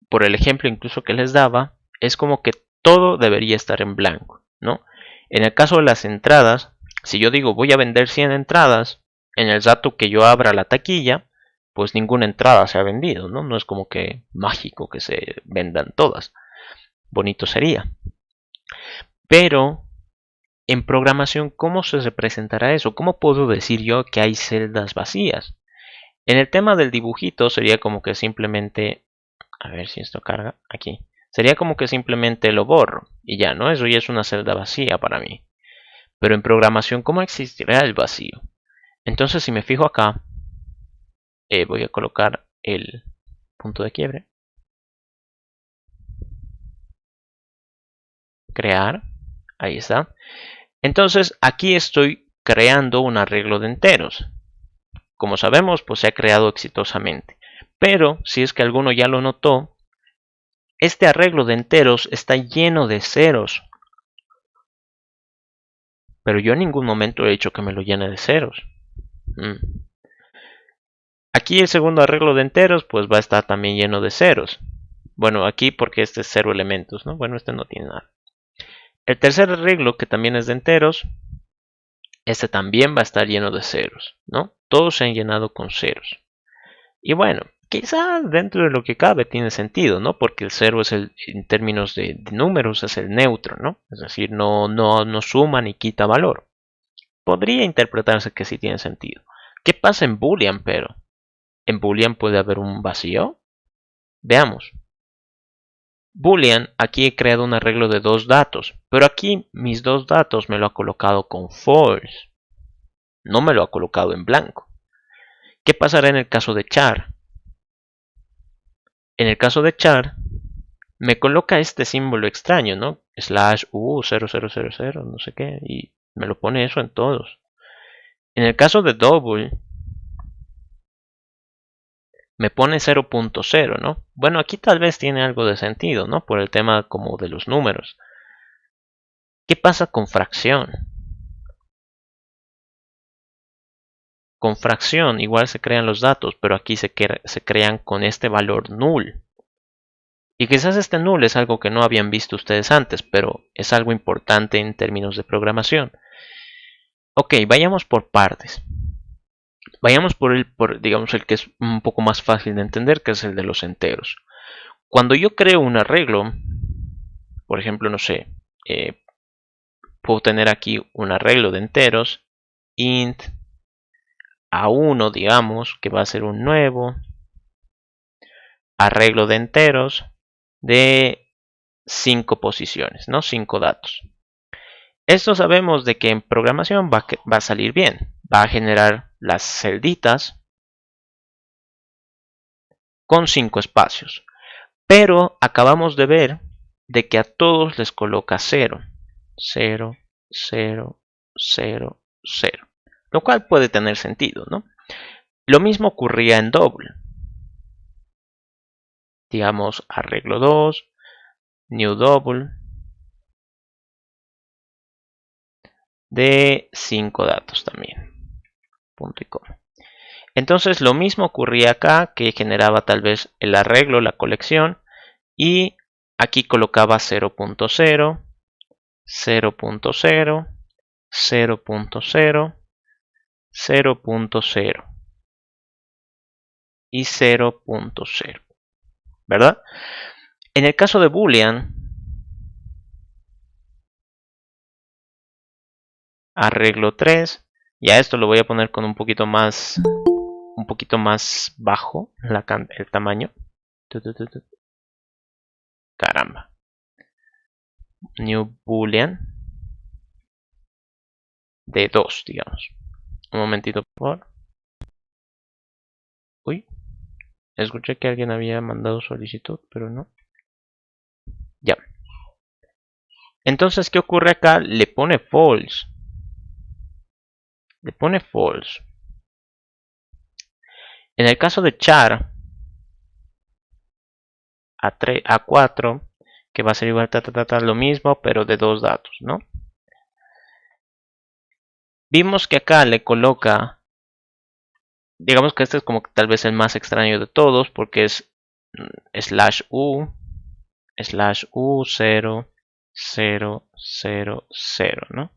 por el ejemplo incluso que les daba, es como que todo debería estar en blanco, ¿no? En el caso de las entradas, si yo digo voy a vender 100 entradas, en el dato que yo abra la taquilla, pues ninguna entrada se ha vendido, ¿no? No es como que mágico que se vendan todas. Bonito sería. Pero en programación, ¿cómo se representará eso? ¿Cómo puedo decir yo que hay celdas vacías? En el tema del dibujito sería como que simplemente, a ver si esto carga, aquí. Sería como que simplemente lo borro y ya, ¿no? Eso ya es una celda vacía para mí. Pero en programación, ¿cómo existirá el vacío? Entonces, si me fijo acá, voy a colocar el punto de quiebre. Crear. Ahí está. Entonces, aquí estoy creando un arreglo de enteros. Como sabemos, pues se ha creado exitosamente. Pero si es que alguno ya lo notó, este arreglo de enteros está lleno de ceros. Pero yo en ningún momento he dicho que me lo llene de ceros. Aquí el segundo arreglo de enteros pues va a estar también lleno de ceros. Bueno, aquí porque este es 0 elementos, ¿no? Bueno, este no tiene nada. El tercer arreglo, que también es de enteros, este también va a estar lleno de ceros, ¿no? Todos se han llenado con ceros. Y bueno, quizás dentro de lo que cabe tiene sentido, ¿no? Porque el cero es en términos de números, es el neutro, ¿no? Es decir, no suma ni quita valor. Podría interpretarse que sí tiene sentido. ¿Qué pasa en Boolean, pero? ¿En Boolean puede haber un vacío? Veamos. Boolean, aquí he creado un arreglo de dos datos, pero aquí mis dos datos me lo ha colocado con false. No me lo ha colocado en blanco. ¿Qué pasará en el caso de char? En el caso de char, me coloca este símbolo extraño, ¿no? Slash U0000, no sé qué, y me lo pone eso en todos. En el caso de double, me pone 0.0, ¿no? Bueno, aquí tal vez tiene algo de sentido, ¿no? Por el tema como de los números. ¿Qué pasa con fracción? Con fracción igual se crean los datos, pero aquí se crean con este valor null. Y quizás este null es algo que no habían visto ustedes antes, pero es algo importante en términos de programación. Ok, vayamos por partes. Vayamos digamos, el que es un poco más fácil de entender, que es el de los enteros. Cuando yo creo un arreglo, por ejemplo, no sé, puedo tener aquí un arreglo de enteros, int a1, digamos, que va a ser un nuevo arreglo de enteros de 5 posiciones, ¿no? 5 datos. Esto sabemos de que en programación va a salir bien. Va a generar las celditas con 5 espacios. Pero acabamos de ver de que a todos les coloca 0. 0, 0, 0, 0. Lo cual puede tener sentido, ¿no? Lo mismo ocurría en doble. Digamos, arreglo 2, new double, de 5 datos también. Punto y coma. Entonces lo mismo ocurría acá, que generaba tal vez el arreglo, la colección, y aquí colocaba 0.0, 0.0, 0.0, 0.0 y 0.0, ¿verdad? En el caso de Boolean, arreglo 3, ya esto lo voy a poner con un poquito más bajo el tamaño. Caramba. New Boolean de 2, digamos. Un momentito, por favor. Uy, escuché que alguien había mandado solicitud, pero no. Ya. Entonces, ¿qué ocurre acá? Le pone false. Le pone false. En el caso de char, a 4, que va a ser igual lo mismo, pero de dos datos, ¿no? Vimos que acá le coloca, digamos que este es como tal vez el más extraño de todos, porque es slash u 0, 0, 0, 0, ¿no?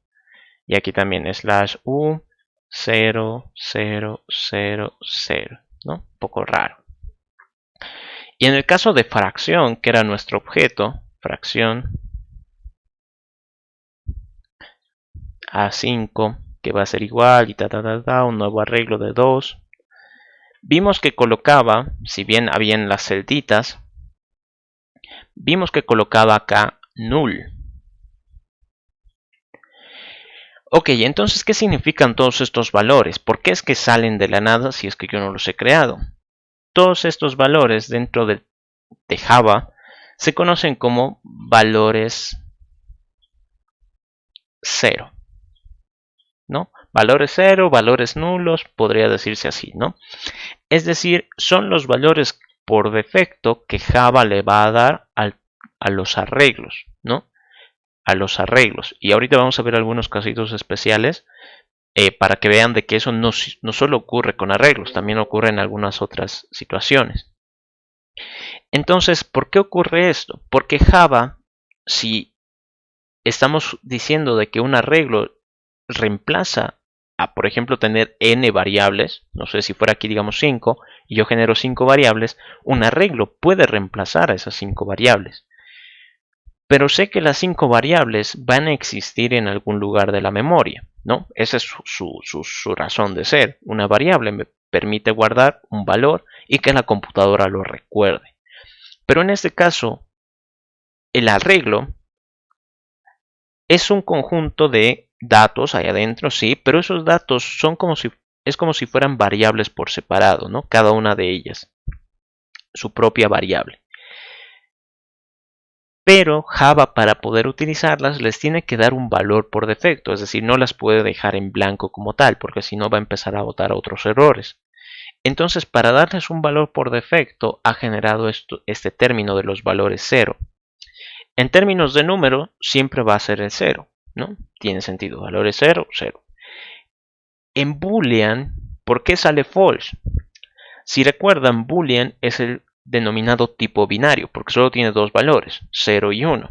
Y aquí también slash u 0, 0, 0, 0, ¿no? Un poco raro. Y en el caso de fracción, que era nuestro objeto, fracción a 5, que va a ser igual y un nuevo arreglo de 2. Vimos que colocaba, si bien habían las celditas, vimos que colocaba acá null. Ok, entonces, ¿qué significan todos estos valores? ¿Por qué es que salen de la nada si es que yo no los he creado? Todos estos valores dentro de Java se conocen como valores 0. ¿no? Valores cero, valores nulos, podría decirse así, ¿no? Es decir, son los valores por defecto que Java le va a dar a los arreglos, ¿no? A los arreglos. Y ahorita vamos a ver algunos casitos especiales para que vean de que eso no solo ocurre con arreglos, también ocurre en algunas otras situaciones. Entonces, ¿por qué ocurre esto? Porque Java, si estamos diciendo de que un arreglo reemplaza a, por ejemplo, tener n variables, no sé si fuera aquí digamos 5, y yo genero 5 variables, un arreglo puede reemplazar a esas 5 variables. Pero sé que las 5 variables van a existir en algún lugar de la memoria, ¿no? Esa es su razón de ser. Una variable me permite guardar un valor y que la computadora lo recuerde. Pero en este caso, el arreglo es un conjunto de datos ahí adentro, sí, pero esos datos son es como si fueran variables por separado, ¿no? Cada una de ellas, su propia variable. Pero Java, para poder utilizarlas, les tiene que dar un valor por defecto, es decir, no las puede dejar en blanco como tal, porque si no va a empezar a botar otros errores. Entonces, para darles un valor por defecto, ha generado este término de los valores 0. En términos de número, siempre va a ser el 0, ¿no? Tiene sentido, valores 0, 0. En Boolean, ¿por qué sale false? Si recuerdan, Boolean es el denominado tipo binario, porque solo tiene dos valores, 0 y 1.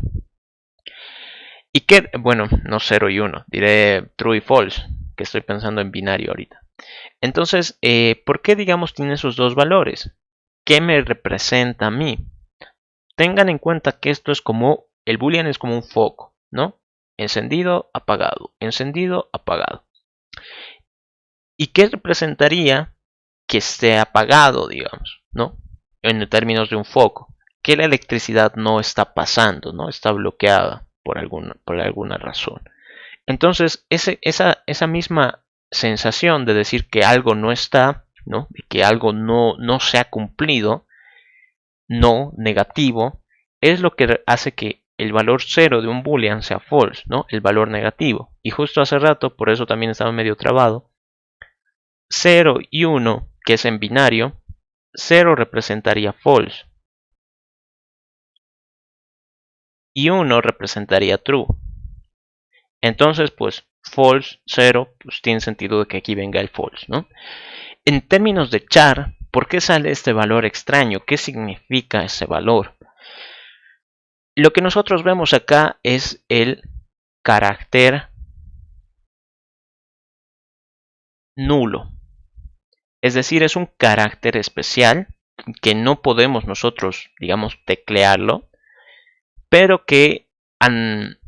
Y que, bueno, no 0 y 1, diré true y false, que estoy pensando en binario ahorita. Entonces, ¿por qué digamos tiene esos dos valores? ¿Qué me representa a mí? Tengan en cuenta que esto es como, el boolean es como un foco, ¿no? Encendido, apagado, encendido, apagado. ¿Y qué representaría que esté apagado, digamos, ¿no? En términos de un foco, que la electricidad no está pasando, ¿no? Está bloqueada por alguna razón. Entonces, esa misma sensación de decir que algo no está, ¿no? De que algo no se ha cumplido, no negativo, es lo que hace que el valor 0 de un boolean sea false, ¿no? El valor negativo. Y justo hace rato, por eso también estaba medio trabado, 0 y 1, que es en binario, 0 representaría false y 1 representaría true. Entonces, pues, false, 0, pues tiene sentido de que aquí venga el false, ¿no? En términos de char, ¿por qué sale este valor extraño? ¿Qué significa ese valor? Lo que nosotros vemos acá es el carácter nulo. Es decir, es un carácter especial que no podemos nosotros, digamos, teclearlo, pero que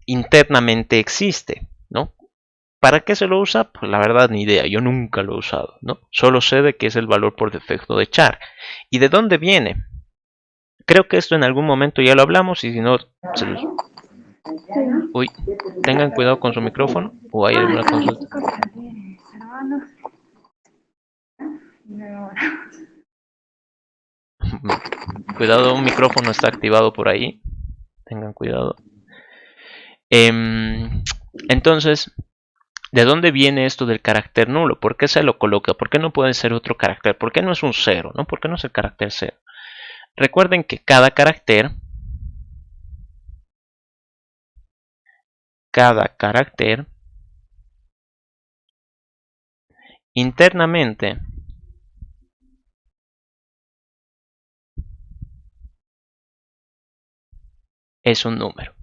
internamente existe, ¿no? ¿Para qué se lo usa? Pues la verdad ni idea, yo nunca lo he usado, ¿no? Solo sé de que es el valor por defecto de char. ¿Y de dónde viene? Creo que esto en algún momento ya lo hablamos y si no, uy, tengan cuidado con su micrófono o hay alguna consulta. Cuidado, un micrófono está activado por ahí. Tengan cuidado. Entonces, ¿de dónde viene esto del carácter nulo? ¿Por qué se lo coloca? ¿Por qué no puede ser otro carácter? ¿Por qué no es un 0? ¿No? ¿Por qué no es el carácter 0? Recuerden que cada carácter internamente es un número.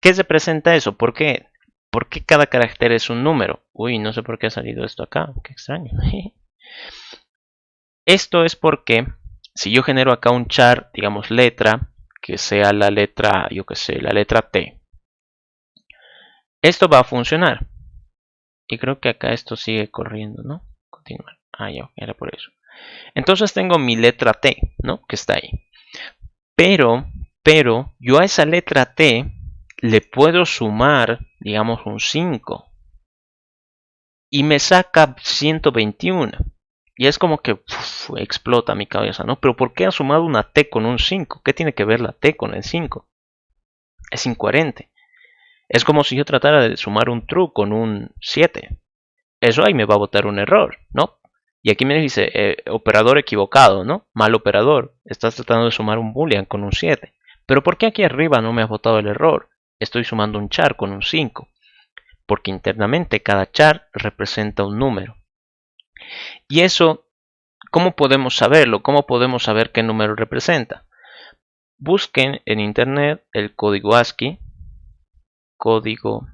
¿Qué representa eso? ¿Por qué? ¿Por qué cada carácter es un número? Uy, no sé por qué ha salido esto acá. Qué extraño. Esto es porque si yo genero acá un char, digamos letra, que sea la letra, yo qué sé, la letra T. Esto va a funcionar. Y creo que acá esto sigue corriendo, ¿no? Continuar. Ah, ya, era por eso. Entonces tengo mi letra T, ¿no? Que está ahí. Pero yo a esa letra T le puedo sumar, digamos, un 5. Y me saca 121. Y es como que explota mi cabeza, ¿no? Pero ¿por qué ha sumado una T con un 5? ¿Qué tiene que ver la T con el 5? Es incoherente. Es como si yo tratara de sumar un true con un 7. Eso ahí me va a botar un error, ¿no? Y aquí me dice operador equivocado, ¿no? Mal operador. Estás tratando de sumar un boolean con un 7. Pero ¿por qué aquí arriba no me ha botado el error? Estoy sumando un char con un 5. Porque internamente cada char representa un número. Y eso, ¿cómo podemos saberlo? ¿Cómo podemos saber qué número representa? Busquen en internet el código ASCII. Código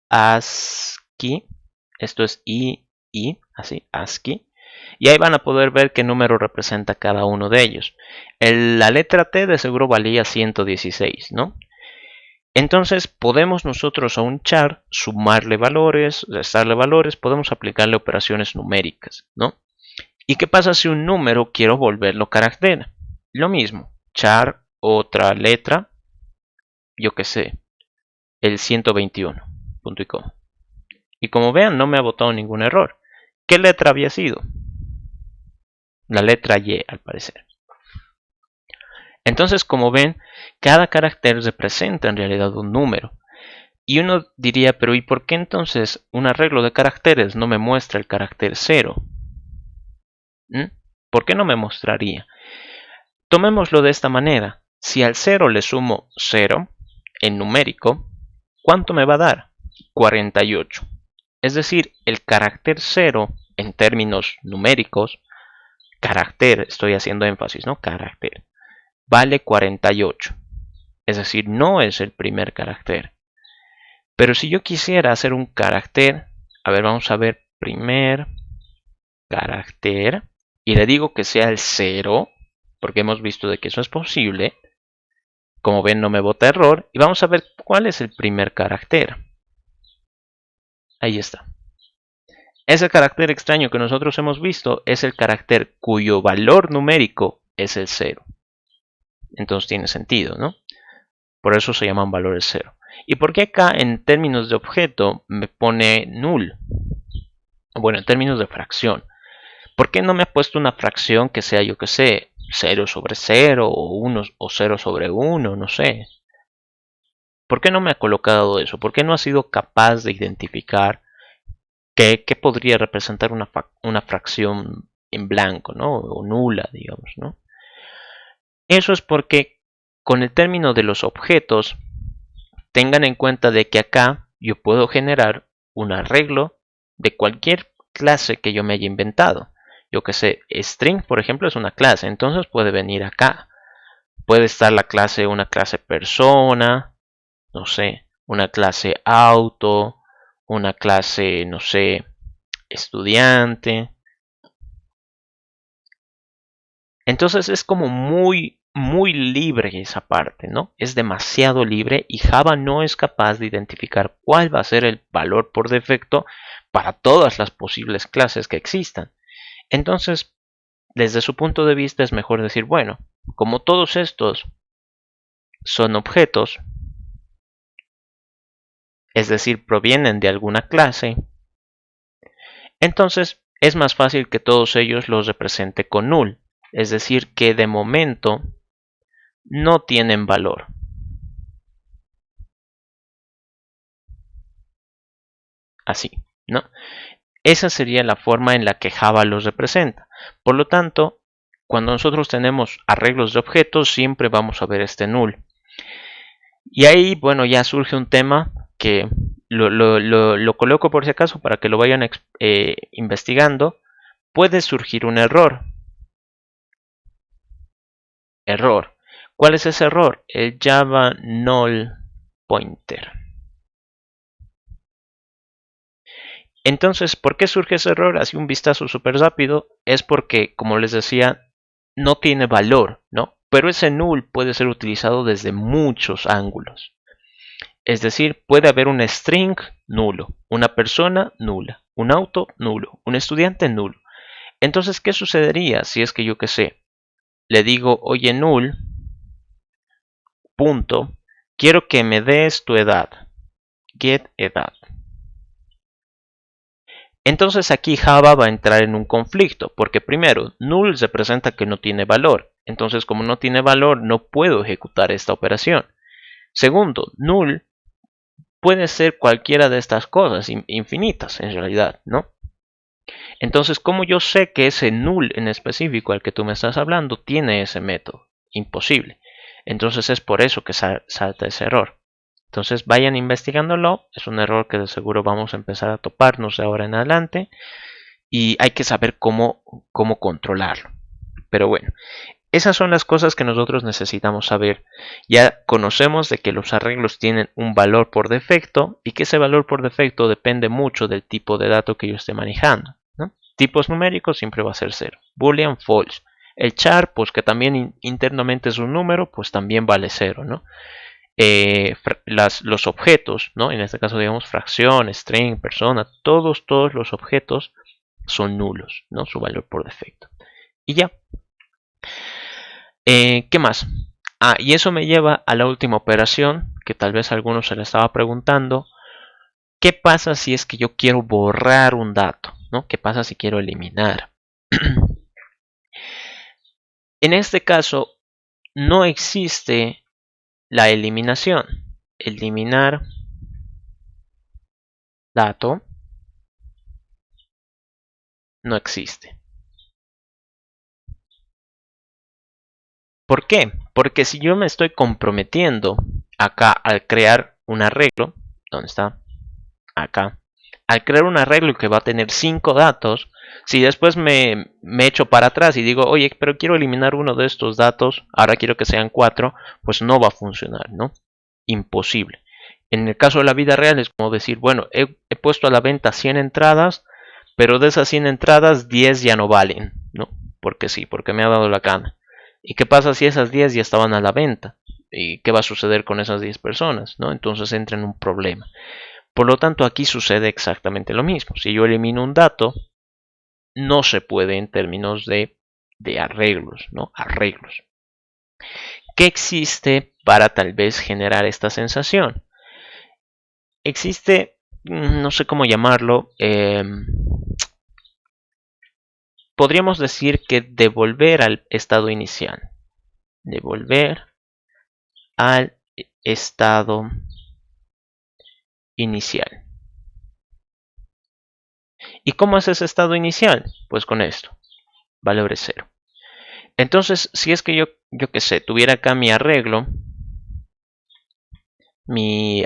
ASCII. Esto es así, ASCII. Y ahí van a poder ver qué número representa cada uno de ellos. La letra T de seguro valía 116, ¿no? Entonces podemos nosotros a un char sumarle valores, restarle valores, podemos aplicarle operaciones numéricas, ¿no? ¿Y qué pasa si un número quiero volverlo carácter? Lo mismo, char otra letra, yo qué sé, el 121, punto y coma. Y como vean, no me ha botado ningún error. ¿Qué letra había sido? La letra Y, al parecer. Entonces, como ven, cada carácter representa en realidad un número. Y uno diría, pero ¿y por qué entonces un arreglo de caracteres no me muestra el carácter 0? ¿Por qué no me mostraría? Tomémoslo de esta manera. Si al 0 le sumo 0 en numérico, ¿cuánto me va a dar? 48. Es decir, el carácter 0 en términos numéricos, carácter, estoy haciendo énfasis, ¿no? Carácter, vale 48. Es decir, no es el primer carácter. Pero si yo quisiera hacer un carácter, a ver, vamos a ver, primer carácter, y le digo que sea el 0, porque hemos visto de que eso es posible. Como ven, no me bota error. Y vamos a ver cuál es el primer carácter. Ahí está. Ese carácter extraño que nosotros hemos visto es el carácter cuyo valor numérico es el 0. Entonces tiene sentido, ¿no? Por eso se llaman valores 0. ¿Y por qué acá en términos de objeto me pone null? Bueno, en términos de fracción. ¿Por qué no me ha puesto una fracción que sea, yo que sé, 0 sobre 0 o 1 o 0 sobre 1? No sé. ¿Por qué no me ha colocado eso? ¿Por qué no ha sido capaz de identificar qué podría representar una fracción en blanco, ¿no? O nula, digamos, ¿no? Eso es porque con el término de los objetos, tengan en cuenta de que acá yo puedo generar un arreglo de cualquier clase que yo me haya inventado. Yo que sé, string, por ejemplo, es una clase, entonces puede venir acá. Puede estar la clase, una clase persona, no sé, una clase auto, una clase, no sé, estudiante. Entonces es como muy libre esa parte, ¿no? Es demasiado libre y Java no es capaz de identificar cuál va a ser el valor por defecto para todas las posibles clases que existan. Entonces, desde su punto de vista es mejor decir, bueno, como todos estos son objetos, es decir, provienen de alguna clase, entonces es más fácil que todos ellos los represente con null, es decir, que de momento no tienen valor. Así, ¿no? Esa sería la forma en la que Java los representa. Por lo tanto, cuando nosotros tenemos arreglos de objetos, siempre vamos a ver este null. Y ahí, bueno, ya surge un tema que lo coloco por si acaso para que lo vayan investigando. Puede surgir un error. Error. ¿Cuál es ese error? El Java null pointer. Entonces, ¿por qué surge ese error? Así un vistazo súper rápido. Es porque, como les decía, no tiene valor, ¿no? Pero ese null puede ser utilizado desde muchos ángulos. Es decir, puede haber un string nulo, una persona nula, un auto nulo, un estudiante nulo. Entonces, ¿qué sucedería si es que yo qué sé? Le digo, oye null, punto, quiero que me des tu edad, get edad. Entonces aquí Java va a entrar en un conflicto, porque primero, null representa que no tiene valor. Entonces, como no tiene valor, no puedo ejecutar esta operación. Segundo, null puede ser cualquiera de estas cosas, infinitas en realidad, ¿no? Entonces, ¿cómo yo sé que ese null en específico al que tú me estás hablando tiene ese método? Imposible. Entonces es por eso que salta ese error. Entonces vayan investigándolo. Es un error que de seguro vamos a empezar a toparnos de ahora en adelante. Y hay que saber cómo controlarlo. Pero bueno, esas son las cosas que nosotros necesitamos saber. Ya conocemos de que los arreglos tienen un valor por defecto y que ese valor por defecto depende mucho del tipo de dato que yo esté manejando, ¿no? Tipos numéricos siempre va a ser 0. Boolean, false. El char, pues que también internamente es un número, pues también vale 0, ¿no? Los objetos, ¿no? En este caso digamos fracción, string, persona, todos los objetos son nulos, ¿no? Su valor por defecto. Y ya. ¿Qué más? Y eso me lleva a la última operación, que tal vez a algunos se le estaba preguntando. ¿Qué pasa si es que yo quiero borrar un dato? ¿No? ¿Qué pasa si quiero eliminar? En este caso, no existe la eliminación. Eliminar dato no existe. ¿Por qué? Porque si yo me estoy comprometiendo acá al crear un arreglo, ¿dónde está? Acá. Al crear un arreglo que va a tener 5 datos, si después me echo para atrás y digo, oye, pero quiero eliminar uno de estos datos, ahora quiero que sean 4, pues no va a funcionar, ¿no? Imposible. En el caso de la vida real es como decir, bueno, he puesto a la venta 100 entradas, pero de esas 100 entradas 10 ya no valen, ¿no? Porque sí, porque me ha dado la gana. ¿Y qué pasa si esas 10 ya estaban a la venta? ¿Y qué va a suceder con esas 10 personas? ¿No? Entonces entra en un problema. Por lo tanto, aquí sucede exactamente lo mismo. Si yo elimino un dato, no se puede en términos de arreglos, ¿no? Arreglos. ¿Qué existe para tal vez generar esta sensación? Existe, no sé cómo llamarlo, podríamos decir que devolver al estado inicial. Devolver al estado inicial. ¿Y cómo es ese estado inicial? Pues con esto, valor es 0. Entonces, si es que yo qué sé, tuviera acá mi arreglo de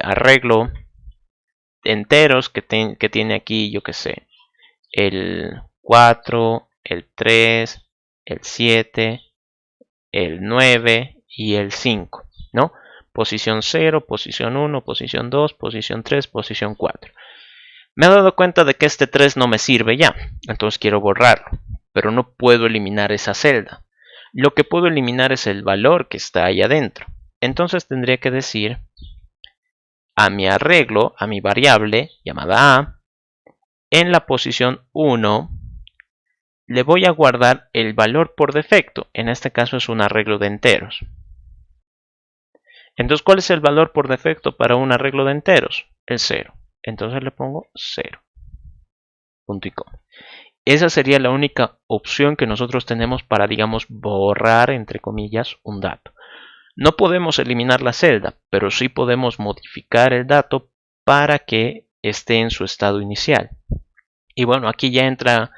enteros que tiene aquí, yo qué sé, el 4, el 3, el 7, el 9 y el 5, ¿no? Posición 0, posición 1, posición 2, posición 3, posición 4. Me he dado cuenta de que este 3 no me sirve ya, entonces quiero borrarlo, pero no puedo eliminar esa celda. Lo que puedo eliminar es el valor que está ahí adentro. Entonces tendría que decir a mi arreglo, a mi variable llamada a, en la posición 1 le voy a guardar el valor por defecto. En este caso es un arreglo de enteros. Entonces, ¿cuál es el valor por defecto para un arreglo de enteros? El 0. Entonces le pongo 0. Punto y coma. Esa sería la única opción que nosotros tenemos para, digamos, borrar, entre comillas, un dato. No podemos eliminar la celda, pero sí podemos modificar el dato para que esté en su estado inicial. Y bueno, aquí ya entra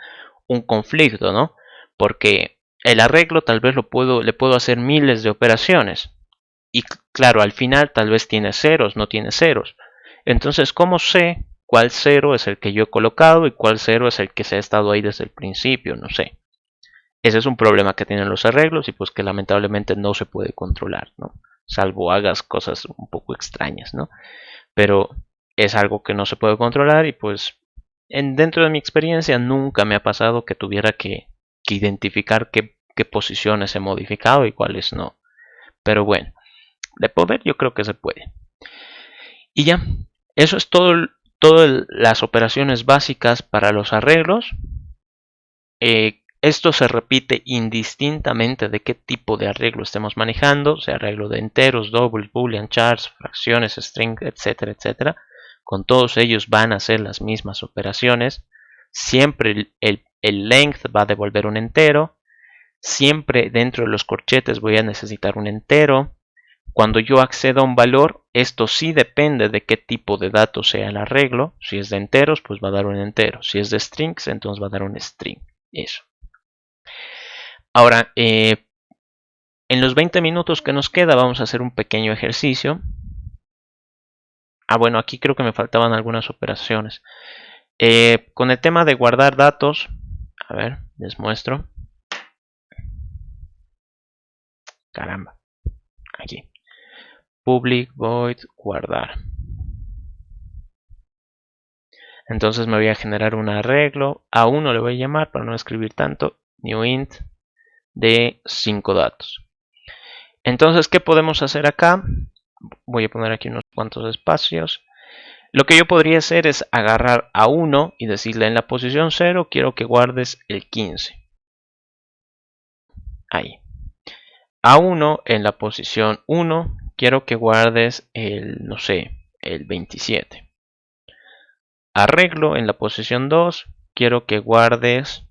un conflicto, ¿no? Porque el arreglo tal vez le puedo hacer miles de operaciones. Y claro, al final tal vez tiene ceros, no tiene ceros. Entonces, ¿cómo sé cuál cero es el que yo he colocado y cuál cero es el que se ha estado ahí desde el principio? No sé. Ese es un problema que tienen los arreglos y pues que lamentablemente no se puede controlar, ¿no? Salvo hagas cosas un poco extrañas, ¿no? Pero es algo que no se puede controlar y pues dentro de mi experiencia nunca me ha pasado que tuviera que identificar qué posiciones he modificado y cuáles no. Pero bueno, de poder yo creo que se puede. Y ya, eso es todas las operaciones básicas para los arreglos. Esto se repite indistintamente de qué tipo de arreglo estemos manejando, sea arreglo de enteros, doubles, boolean, chars, fracciones, string, etcétera, etcétera. Con todos ellos van a ser las mismas operaciones. Siempre el length va a devolver un entero. Siempre dentro de los corchetes voy a necesitar un entero. Cuando yo accedo a un valor, esto sí depende de qué tipo de datos sea el arreglo. Si es de enteros, pues va a dar un entero. Si es de strings, entonces va a dar un string. Eso. Ahora, en los 20 minutos que nos queda, vamos a hacer un pequeño ejercicio. Bueno, aquí creo que me faltaban algunas operaciones. Con el tema de guardar datos, a ver, les muestro. Caramba, aquí. Public void guardar. Entonces me voy a generar un arreglo. A uno le voy a llamar para no escribir tanto. New int de 5 datos. Entonces, ¿qué podemos hacer acá? Voy a poner aquí unos cuantos espacios. Lo que yo podría hacer es agarrar a 1 y decirle en la posición 0 quiero que guardes el 15. Ahí. A 1 en la posición 1 quiero que guardes el, no sé, el 27. Arreglo en la posición 2 quiero que guardes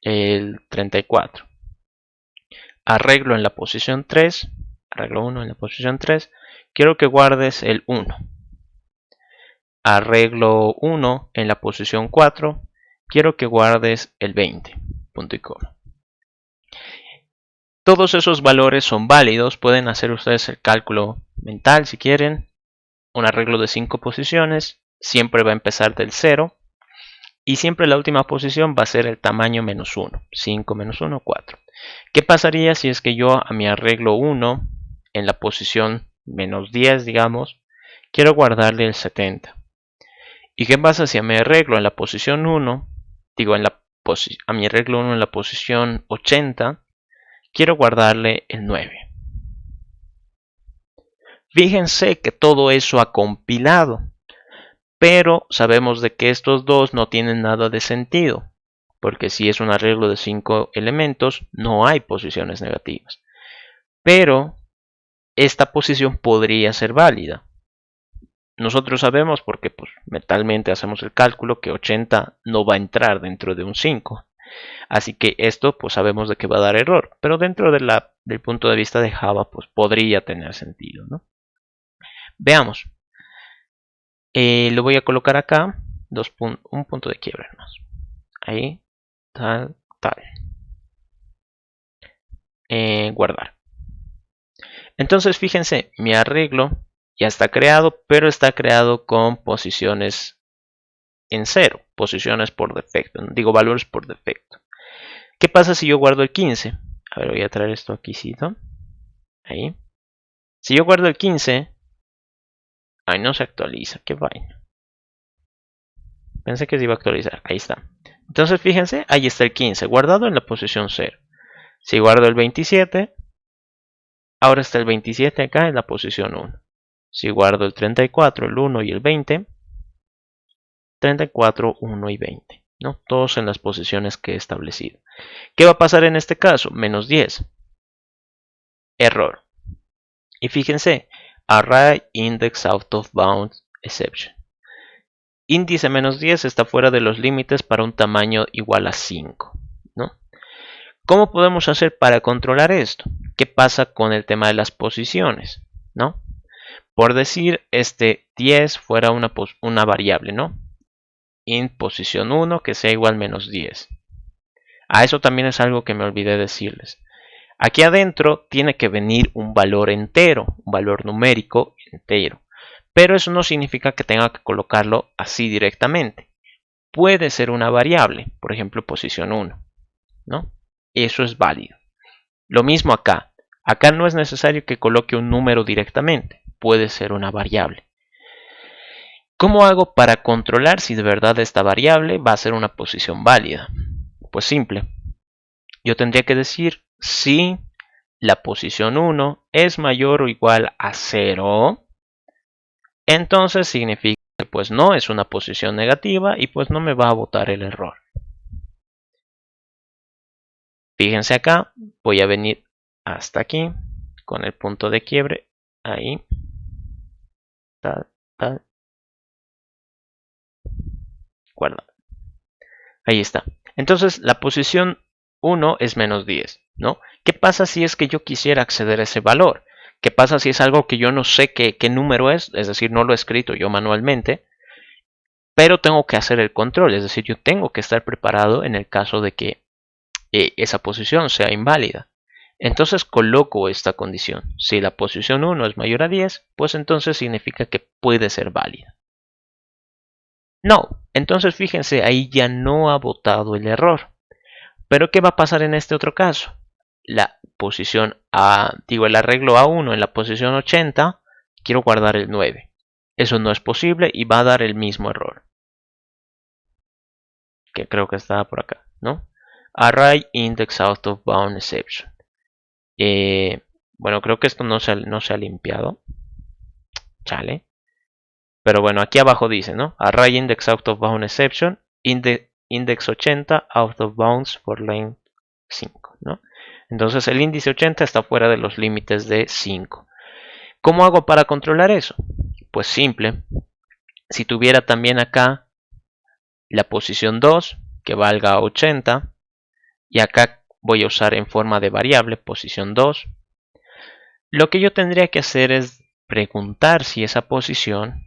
el 34. Arreglo en la posición 3, arreglo 1 en la posición 3, quiero que guardes el 1. Arreglo 1 en la posición 4, quiero que guardes el 20. Punto y coma. Todos esos valores son válidos, pueden hacer ustedes el cálculo mental si quieren. Un arreglo de 5 posiciones siempre va a empezar del 0 y siempre la última posición va a ser el tamaño menos 1. 5 menos 1, 4. ¿Qué pasaría si es que yo a mi arreglo 1 en la posición menos 10, digamos, quiero guardarle el 70? ¿Y qué pasa si a mi arreglo en la posición 1, digo, a mi arreglo 1 en la posición 80, quiero guardarle el 9? Fíjense que todo eso ha compilado, pero sabemos de que estos dos no tienen nada de sentido, porque si es un arreglo de 5 elementos, no hay posiciones negativas. Pero esta posición podría ser válida. Nosotros sabemos, porque pues, mentalmente hacemos el cálculo, que 80 no va a entrar dentro de un 5. Así que esto pues sabemos de que va a dar error, pero dentro del punto de vista de Java pues podría tener sentido, ¿no? Veamos. Lo voy a colocar acá, un punto de quiebre más. Ahí, tal. Guardar. Entonces fíjense, mi arreglo ya está creado, pero está creado con posiciones en 0, posiciones por defecto, digo valores por defecto. ¿Qué pasa si yo guardo el 15? A ver, voy a traer esto aquí, ¿no? Ahí. Si yo guardo el 15, ahí no se actualiza, qué vaina. Pensé que se iba a actualizar, ahí está. Entonces fíjense, ahí está el 15, guardado en la posición 0. Si guardo el 27, ahora está el 27 acá en la posición 1. Si guardo el 34, el 1 y el 20, 34, 1 y 20, ¿no? Todos en las posiciones que he establecido. ¿Qué va a pasar en este caso? Menos 10. Error. Y fíjense, array index out of bounds exception. Índice menos 10 está fuera de los límites para un tamaño igual a 5, ¿no? ¿Cómo podemos hacer para controlar esto? ¿Qué pasa con el tema de las posiciones? ¿No? Por decir, 10 fuera una variable, ¿no? Int posición 1 que sea igual menos 10. Eso también es algo que me olvidé decirles. Aquí adentro tiene que venir un valor entero, un valor numérico entero. Pero eso no significa que tenga que colocarlo así directamente. Puede ser una variable, por ejemplo posición 1, ¿no? Eso es válido. Lo mismo acá. Acá no es necesario que coloque un número directamente. Puede ser una variable. ¿Cómo hago para controlar si de verdad esta variable va a ser una posición válida? Pues simple. Yo tendría que decir si la posición 1 es mayor o igual a 0, entonces significa que pues no es una posición negativa y pues no me va a botar el error. Fíjense acá, voy a venir hasta aquí con el punto de quiebre, ahí, guarda. Ahí está. Entonces la posición 1 es menos 10, ¿no? ¿Qué pasa si es que yo quisiera acceder a ese valor? ¿Qué pasa si es algo que yo no sé qué número es? Es decir, no lo he escrito yo manualmente, pero tengo que hacer el control. Es decir, yo tengo que estar preparado en el caso de que esa posición sea inválida. Entonces coloco esta condición. Si la posición 1 es mayor a 10, pues entonces significa que puede ser válida. No, entonces fíjense, ahí ya no ha votado el error. Pero ¿qué va a pasar en este otro caso? La posición A, digo, el arreglo A1 en la posición 80, quiero guardar el 9. Eso no es posible y va a dar el mismo error. Que creo que está por acá, ¿no? Array index out of bound exception. Bueno, creo que esto no se ha limpiado. Chale. Pero bueno, aquí abajo dice, ¿no? Array index out of bound exception, index 80 out of bounds for length 5, ¿no? Entonces el índice 80 está fuera de los límites de 5. ¿Cómo hago para controlar eso? Pues simple. Si tuviera también acá la posición 2, que valga 80, y acá voy a usar en forma de variable posición 2, lo que yo tendría que hacer es preguntar si esa posición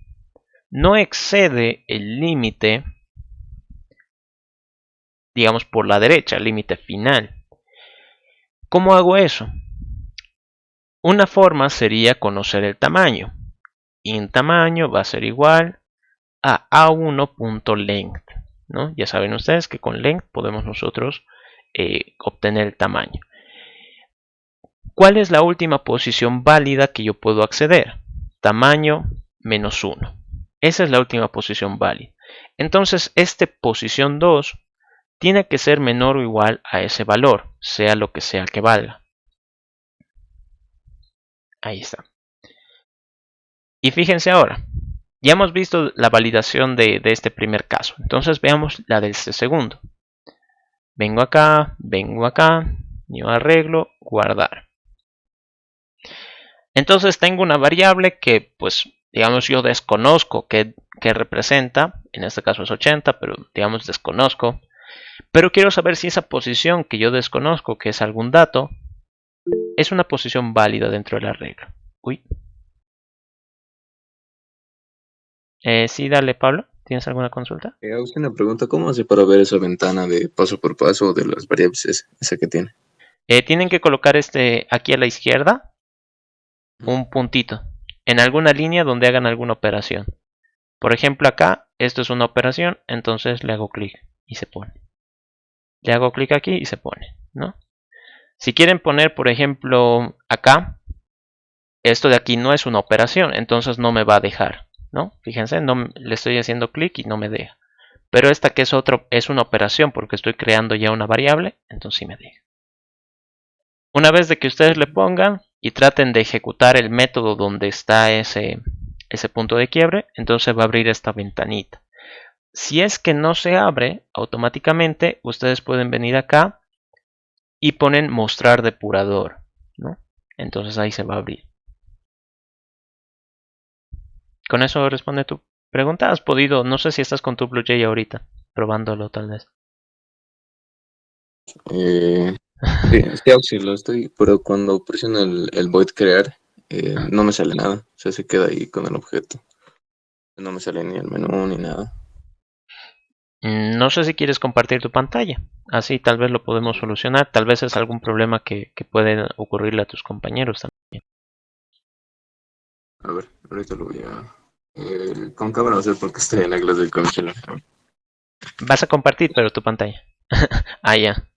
no excede el límite, digamos por la derecha, el límite final. ¿Cómo hago eso? Una forma sería conocer el tamaño. Int tamaño va a ser igual a a1.length, ¿no? Ya saben ustedes que con length podemos nosotros obtener el tamaño. ¿Cuál es la última posición válida que yo puedo acceder? Tamaño menos 1. Esa es la última posición válida. Entonces, esta posición 2 tiene que ser menor o igual a ese valor, sea lo que sea que valga. Ahí está. Y fíjense ahora, ya hemos visto la validación de este primer caso. Entonces veamos la de este segundo. Vengo acá, yo arreglo, guardar. Entonces tengo una variable que, pues, digamos, yo desconozco qué representa. En este caso es 80, pero digamos desconozco. Pero quiero saber si esa posición que yo desconozco, que es algún dato, es una posición válida dentro del arreglo. Uy. Sí, dale, Pablo. ¿Tienes alguna consulta? Hago una pregunta, ¿cómo hace para ver esa ventana de paso por paso de las variables esa que tiene? Tienen que colocar aquí a la izquierda un puntito en alguna línea donde hagan alguna operación. Por ejemplo, acá esto es una operación, entonces le hago clic y se pone. Le hago clic aquí y se pone, ¿no? Si quieren poner, por ejemplo, acá, esto de aquí no es una operación, entonces no me va a dejar, ¿no? Fíjense, no, le estoy haciendo clic y no me deja. Pero esta que es una operación porque estoy creando ya una variable, entonces sí me deja. Una vez de que ustedes le pongan y traten de ejecutar el método donde está ese punto de quiebre, entonces va a abrir esta ventanita. Si es que no se abre automáticamente, ustedes pueden venir acá y ponen mostrar depurador, ¿no? Entonces ahí se va a abrir. Con eso responde tu pregunta. Has podido, no sé si estás con tu BlueJ ahorita, probándolo tal vez. Sí, lo estoy, pero cuando presiono el void crear, no me sale nada, o sea, se queda ahí con el objeto. No me sale ni el menú ni nada. No sé si quieres compartir tu pantalla. Así tal vez lo podemos solucionar. Tal vez es algún problema que puede ocurrirle a tus compañeros también. A ver, ahorita lo voy a... con cámara no sé por qué estoy en la clase del celular. Vas a compartir, pero tu pantalla. Ah, ya.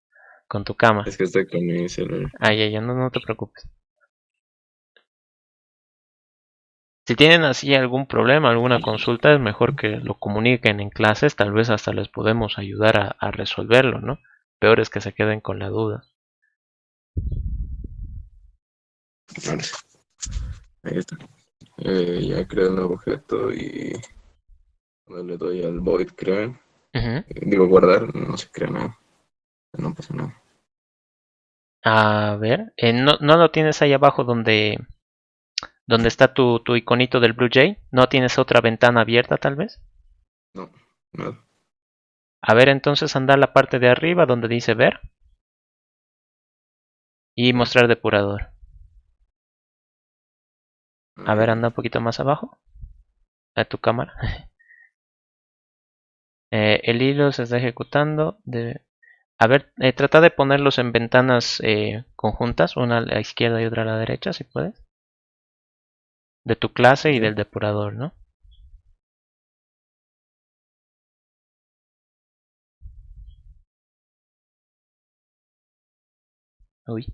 Con tu cámara. Es que estoy con mi celular. Ah, ya. No te preocupes. Si tienen así algún problema, alguna consulta, es mejor que lo comuniquen en clases. Tal vez hasta les podemos ayudar a resolverlo, ¿no? Peor es que se queden con la duda. Ahora sí. Ahí está. Ya creé un nuevo objeto y cuando le doy al void crear, digo guardar, no se crea nada. No pasa nada. A ver, ¿no lo tienes ahí abajo donde está tu iconito del BlueJ? ¿No tienes otra ventana abierta tal vez? No, nada. A ver, entonces anda a la parte de arriba donde dice ver y Ya. mostrar depurador. A ver, anda un poquito más abajo. A tu cámara. El hilo se está ejecutando. A ver, trata de ponerlos en ventanas conjuntas. Una a la izquierda y otra a la derecha, si puedes. De tu clase y del depurador, ¿no? Uy.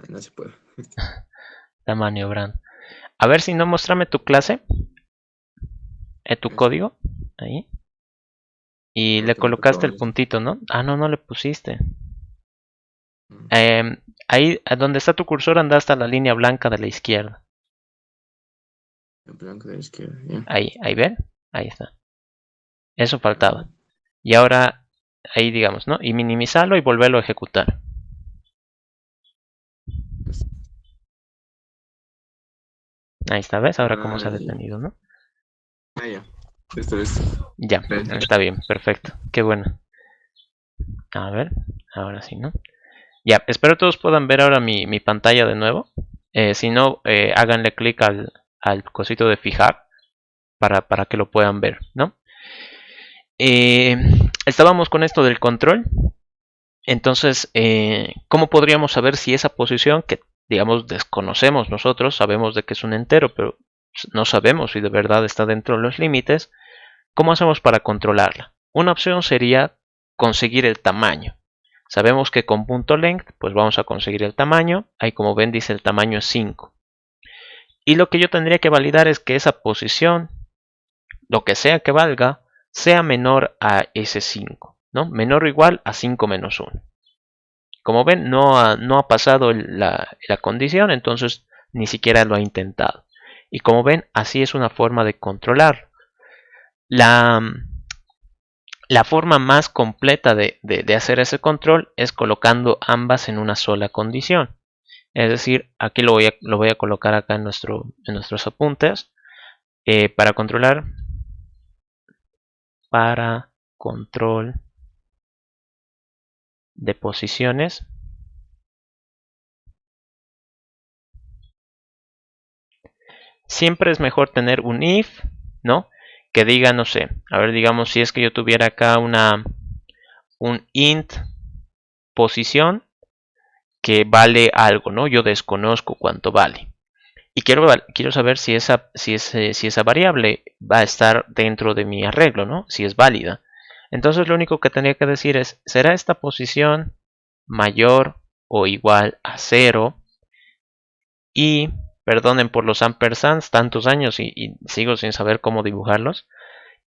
No se puede. Está maniobrando. A ver si no, muéstrame tu clase. Tu código. Ahí. Y No le tengo colocaste el tatuajes. puntito, ¿no? Ah, no, no le pusiste. Ahí, donde está tu cursor, anda hasta la línea blanca de la izquierda. El blanco de la izquierda, ya. Ahí ven. Ahí está. Eso faltaba. Y ahora, ahí digamos, ¿no? Y minimizarlo y volverlo a ejecutar. Ahí está, ¿ves? Ahora cómo se ha detenido, ¿no? Ya. Esto es. Ya, está bien, perfecto. Qué bueno. A ver, ahora sí, ¿no? Ya, espero todos puedan ver ahora mi pantalla de nuevo. Si no, háganle clic al cosito de fijar para que lo puedan ver, ¿no? Estábamos con esto del control. Entonces, ¿cómo podríamos saber si esa posición que, digamos, desconocemos nosotros, sabemos de que es un entero, pero no sabemos si de verdad está dentro de los límites? ¿Cómo hacemos para controlarla? Una opción sería conseguir el tamaño. Sabemos que con punto .length pues vamos a conseguir el tamaño. Ahí como ven dice el tamaño es 5. Y lo que yo tendría que validar es que esa posición, lo que sea que valga, sea menor a ese 5, ¿no? Menor o igual a 5 menos 1. Como ven no ha pasado la condición, entonces ni siquiera lo ha intentado. Y como ven así es una forma de controlarlo. La forma más completa de hacer ese control es colocando ambas en una sola condición. Es decir, aquí lo voy a colocar acá en nuestros apuntes. Para control de posiciones. Siempre es mejor tener un if, ¿no? Que diga, no sé, a ver, digamos, si es que yo tuviera acá un int posición que vale algo, ¿no? Yo desconozco cuánto vale. Y quiero saber si esa variable va a estar dentro de mi arreglo, ¿no? Si es válida. Entonces lo único que tendría que decir es, ¿será esta posición mayor o igual a 0? Y, perdonen por los ampersands, tantos años y sigo sin saber cómo dibujarlos.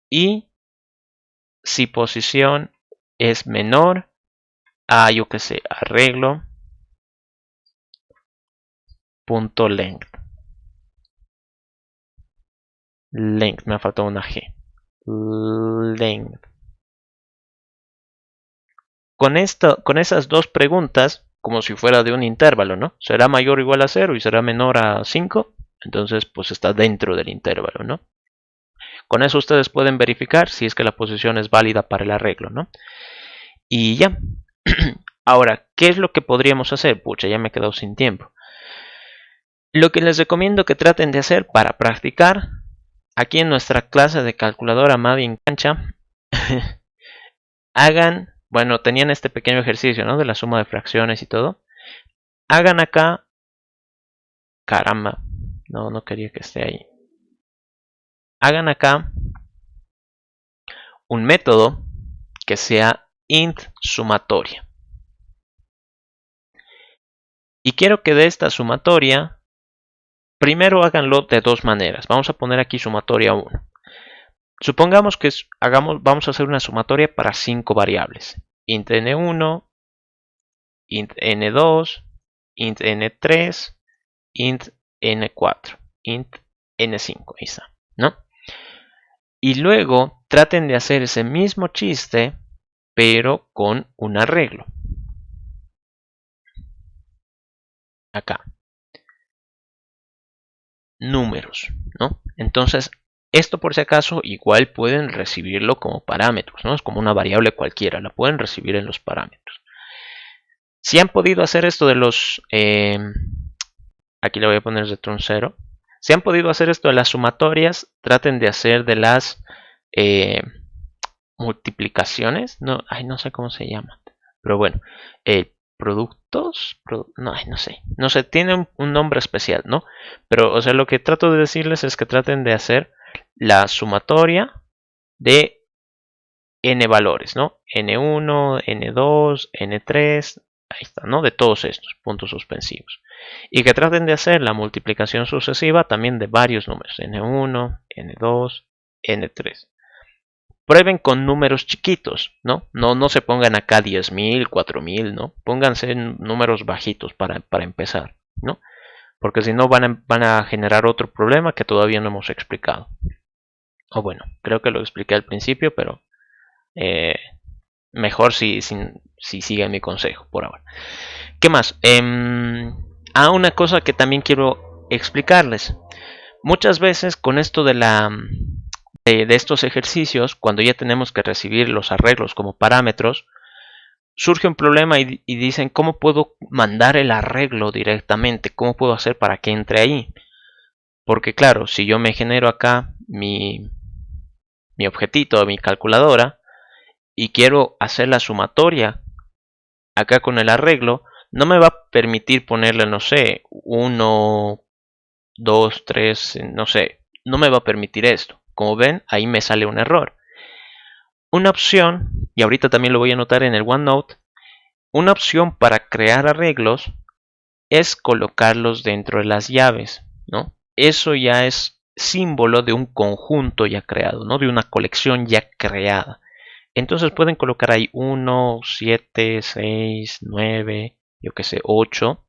Y si posición es menor a, yo que sé, arreglo punto length. Length, me ha faltado una G. Length. Con esas dos preguntas, como si fuera de un intervalo, ¿no? ¿Será mayor o igual a 0 y será menor a 5? Entonces, pues está dentro del intervalo, ¿no? Con eso ustedes pueden verificar si es que la posición es válida para el arreglo, ¿no? Y ya. Ahora, ¿qué es lo que podríamos hacer? Pucha, ya me he quedado sin tiempo. Lo que les recomiendo que traten de hacer para practicar, aquí en nuestra clase de calculadora Mavi en cancha, hagan, bueno, tenían este pequeño ejercicio, ¿no? De la suma de fracciones y todo. Hagan acá, caramba, no quería que esté ahí. Hagan acá un método que sea int sumatoria. Y quiero que de esta sumatoria, primero háganlo de dos maneras. Vamos a poner aquí sumatoria 1. Supongamos que vamos a hacer una sumatoria para 5 variables. Int n1, int n2, int n3, int n4, int n5. Ahí está, ¿no? Y luego traten de hacer ese mismo chiste, pero con un arreglo. Acá. Números, ¿no? Entonces, esto por si acaso igual pueden recibirlo como parámetros, ¿no? Es como una variable cualquiera, la pueden recibir en los parámetros. Si han podido hacer esto de los... aquí le voy a poner return 0. Si han podido hacer esto de las sumatorias, traten de hacer de las multiplicaciones. No, no sé cómo se llama. Pero bueno, productos. No, no sé. No sé, tiene un nombre especial, ¿no? Pero, o sea, lo que trato de decirles es que traten de hacer la sumatoria de n valores, ¿no? N1, N2, N3, ahí está, ¿no? De todos estos puntos suspensivos. Y que traten de hacer la multiplicación sucesiva también de varios números, N1, N2, N3. Prueben con números chiquitos, ¿no? No se pongan acá 10.000, 4.000, ¿no? Pónganse en números bajitos para empezar, ¿no? Porque si no van a generar otro problema que todavía no hemos explicado. O bueno, creo que lo expliqué al principio, pero mejor si siguen mi consejo por ahora. ¿Qué más? Una cosa que también quiero explicarles. Muchas veces con esto de estos ejercicios, cuando ya tenemos que recibir los arreglos como parámetros, surge un problema y dicen, ¿cómo puedo mandar el arreglo directamente? ¿Cómo puedo hacer para que entre ahí? Porque claro, si yo me genero acá mi objetito, mi calculadora, y quiero hacer la sumatoria acá con el arreglo, no me va a permitir ponerle, no sé, 1, 2, 3, no sé, no me va a permitir esto. Como ven, ahí me sale un error. Una opción, y ahorita también lo voy a anotar en el OneNote, una opción para crear arreglos es colocarlos dentro de las llaves, ¿no? Eso ya es símbolo de un conjunto ya creado, ¿no? De una colección ya creada. Entonces pueden colocar ahí 1, 7, 6, 9, yo que sé, 8.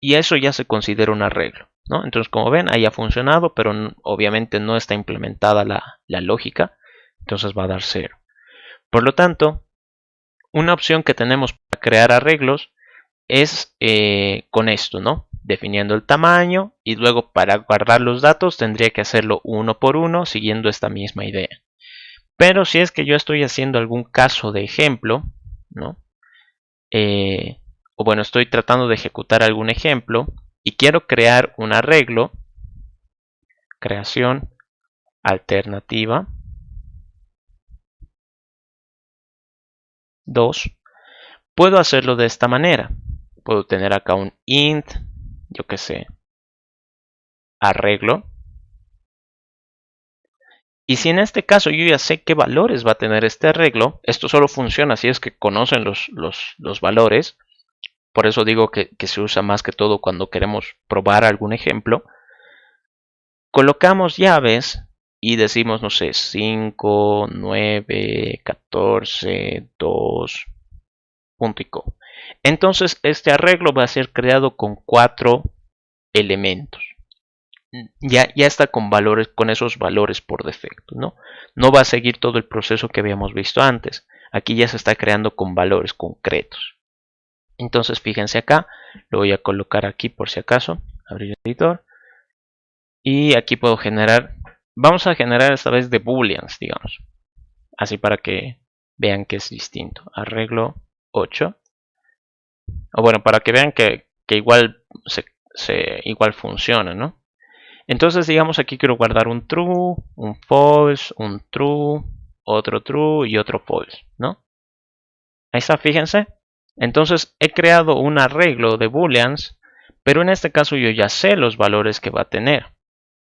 Y eso ya se considera un arreglo, ¿no? Entonces, como ven, ahí ha funcionado, pero obviamente no está implementada la lógica. Entonces va a dar 0. Por lo tanto, una opción que tenemos para crear arreglos es con esto, ¿no? Definiendo el tamaño y luego para guardar los datos tendría que hacerlo uno por uno siguiendo esta misma idea. Pero si es que yo estoy haciendo algún caso de ejemplo, ¿no? O bueno, estoy tratando de ejecutar algún ejemplo y quiero crear un arreglo, creación alternativa 2, puedo hacerlo de esta manera. Puedo tener acá un int, yo que sé, arreglo. Y si en este caso yo ya sé qué valores va a tener este arreglo, esto solo funciona si es que conocen los valores. Por eso digo que se usa más que todo cuando queremos probar algún ejemplo. Colocamos llaves y decimos, no sé, 5, 9, 14, 2, punto y co. Entonces este arreglo va a ser creado con 4 elementos. Ya está con valores, con esos valores por defecto, ¿no? No va a seguir todo el proceso que habíamos visto antes. Aquí ya se está creando con valores concretos. Entonces fíjense acá, lo voy a colocar aquí por si acaso, abrir el editor. Y aquí puedo generar, vamos a generar esta vez de booleans, digamos. Así para que vean que es distinto. Arreglo 8. O bueno, para que vean que igual igual funciona, ¿no? Entonces digamos aquí quiero guardar un true, un false, un true, otro true y otro false, ¿no? Ahí está, fíjense. Entonces he creado un arreglo de booleans, pero en este caso yo ya sé los valores que va a tener.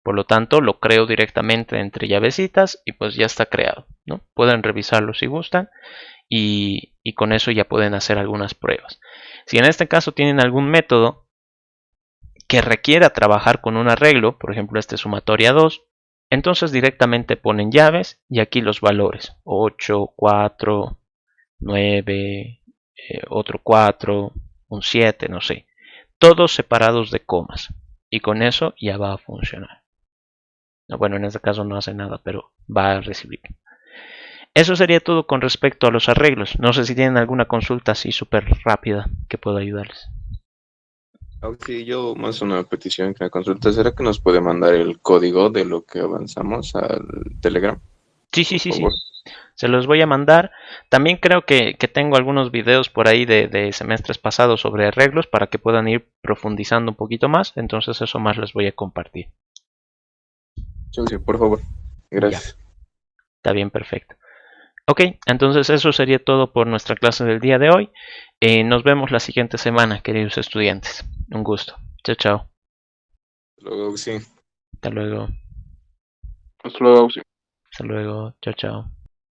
Por lo tanto, lo creo directamente entre llavecitas y pues ya está creado, ¿no? Pueden revisarlo si gustan y con eso ya pueden hacer algunas pruebas. Si en este caso tienen algún método que requiera trabajar con un arreglo, por ejemplo este sumatoria 2, entonces directamente ponen llaves y aquí los valores 8, 4, 9, otro 4, un 7, no sé, todos separados de comas y con eso ya va a funcionar. Bueno, en este caso no hace nada, pero va a recibir. Eso sería todo con respecto a los arreglos. No sé si tienen alguna consulta así súper rápida que pueda ayudarles. Sí, yo más una petición que una consulta. ¿Será que nos puede mandar el código de lo que avanzamos al Telegram? Sí. Se los voy a mandar. También creo que tengo algunos videos por ahí de semestres pasados sobre arreglos para que puedan ir profundizando un poquito más. Entonces eso más les voy a compartir. Sí, por favor. Gracias. Ya, está bien, perfecto. Ok, entonces eso sería todo por nuestra clase del día de hoy. Nos vemos la siguiente semana, queridos estudiantes. Un gusto. Chao, chao. Luego, sí. Hasta luego. Hasta luego, sí. Hasta luego. Chao, chao.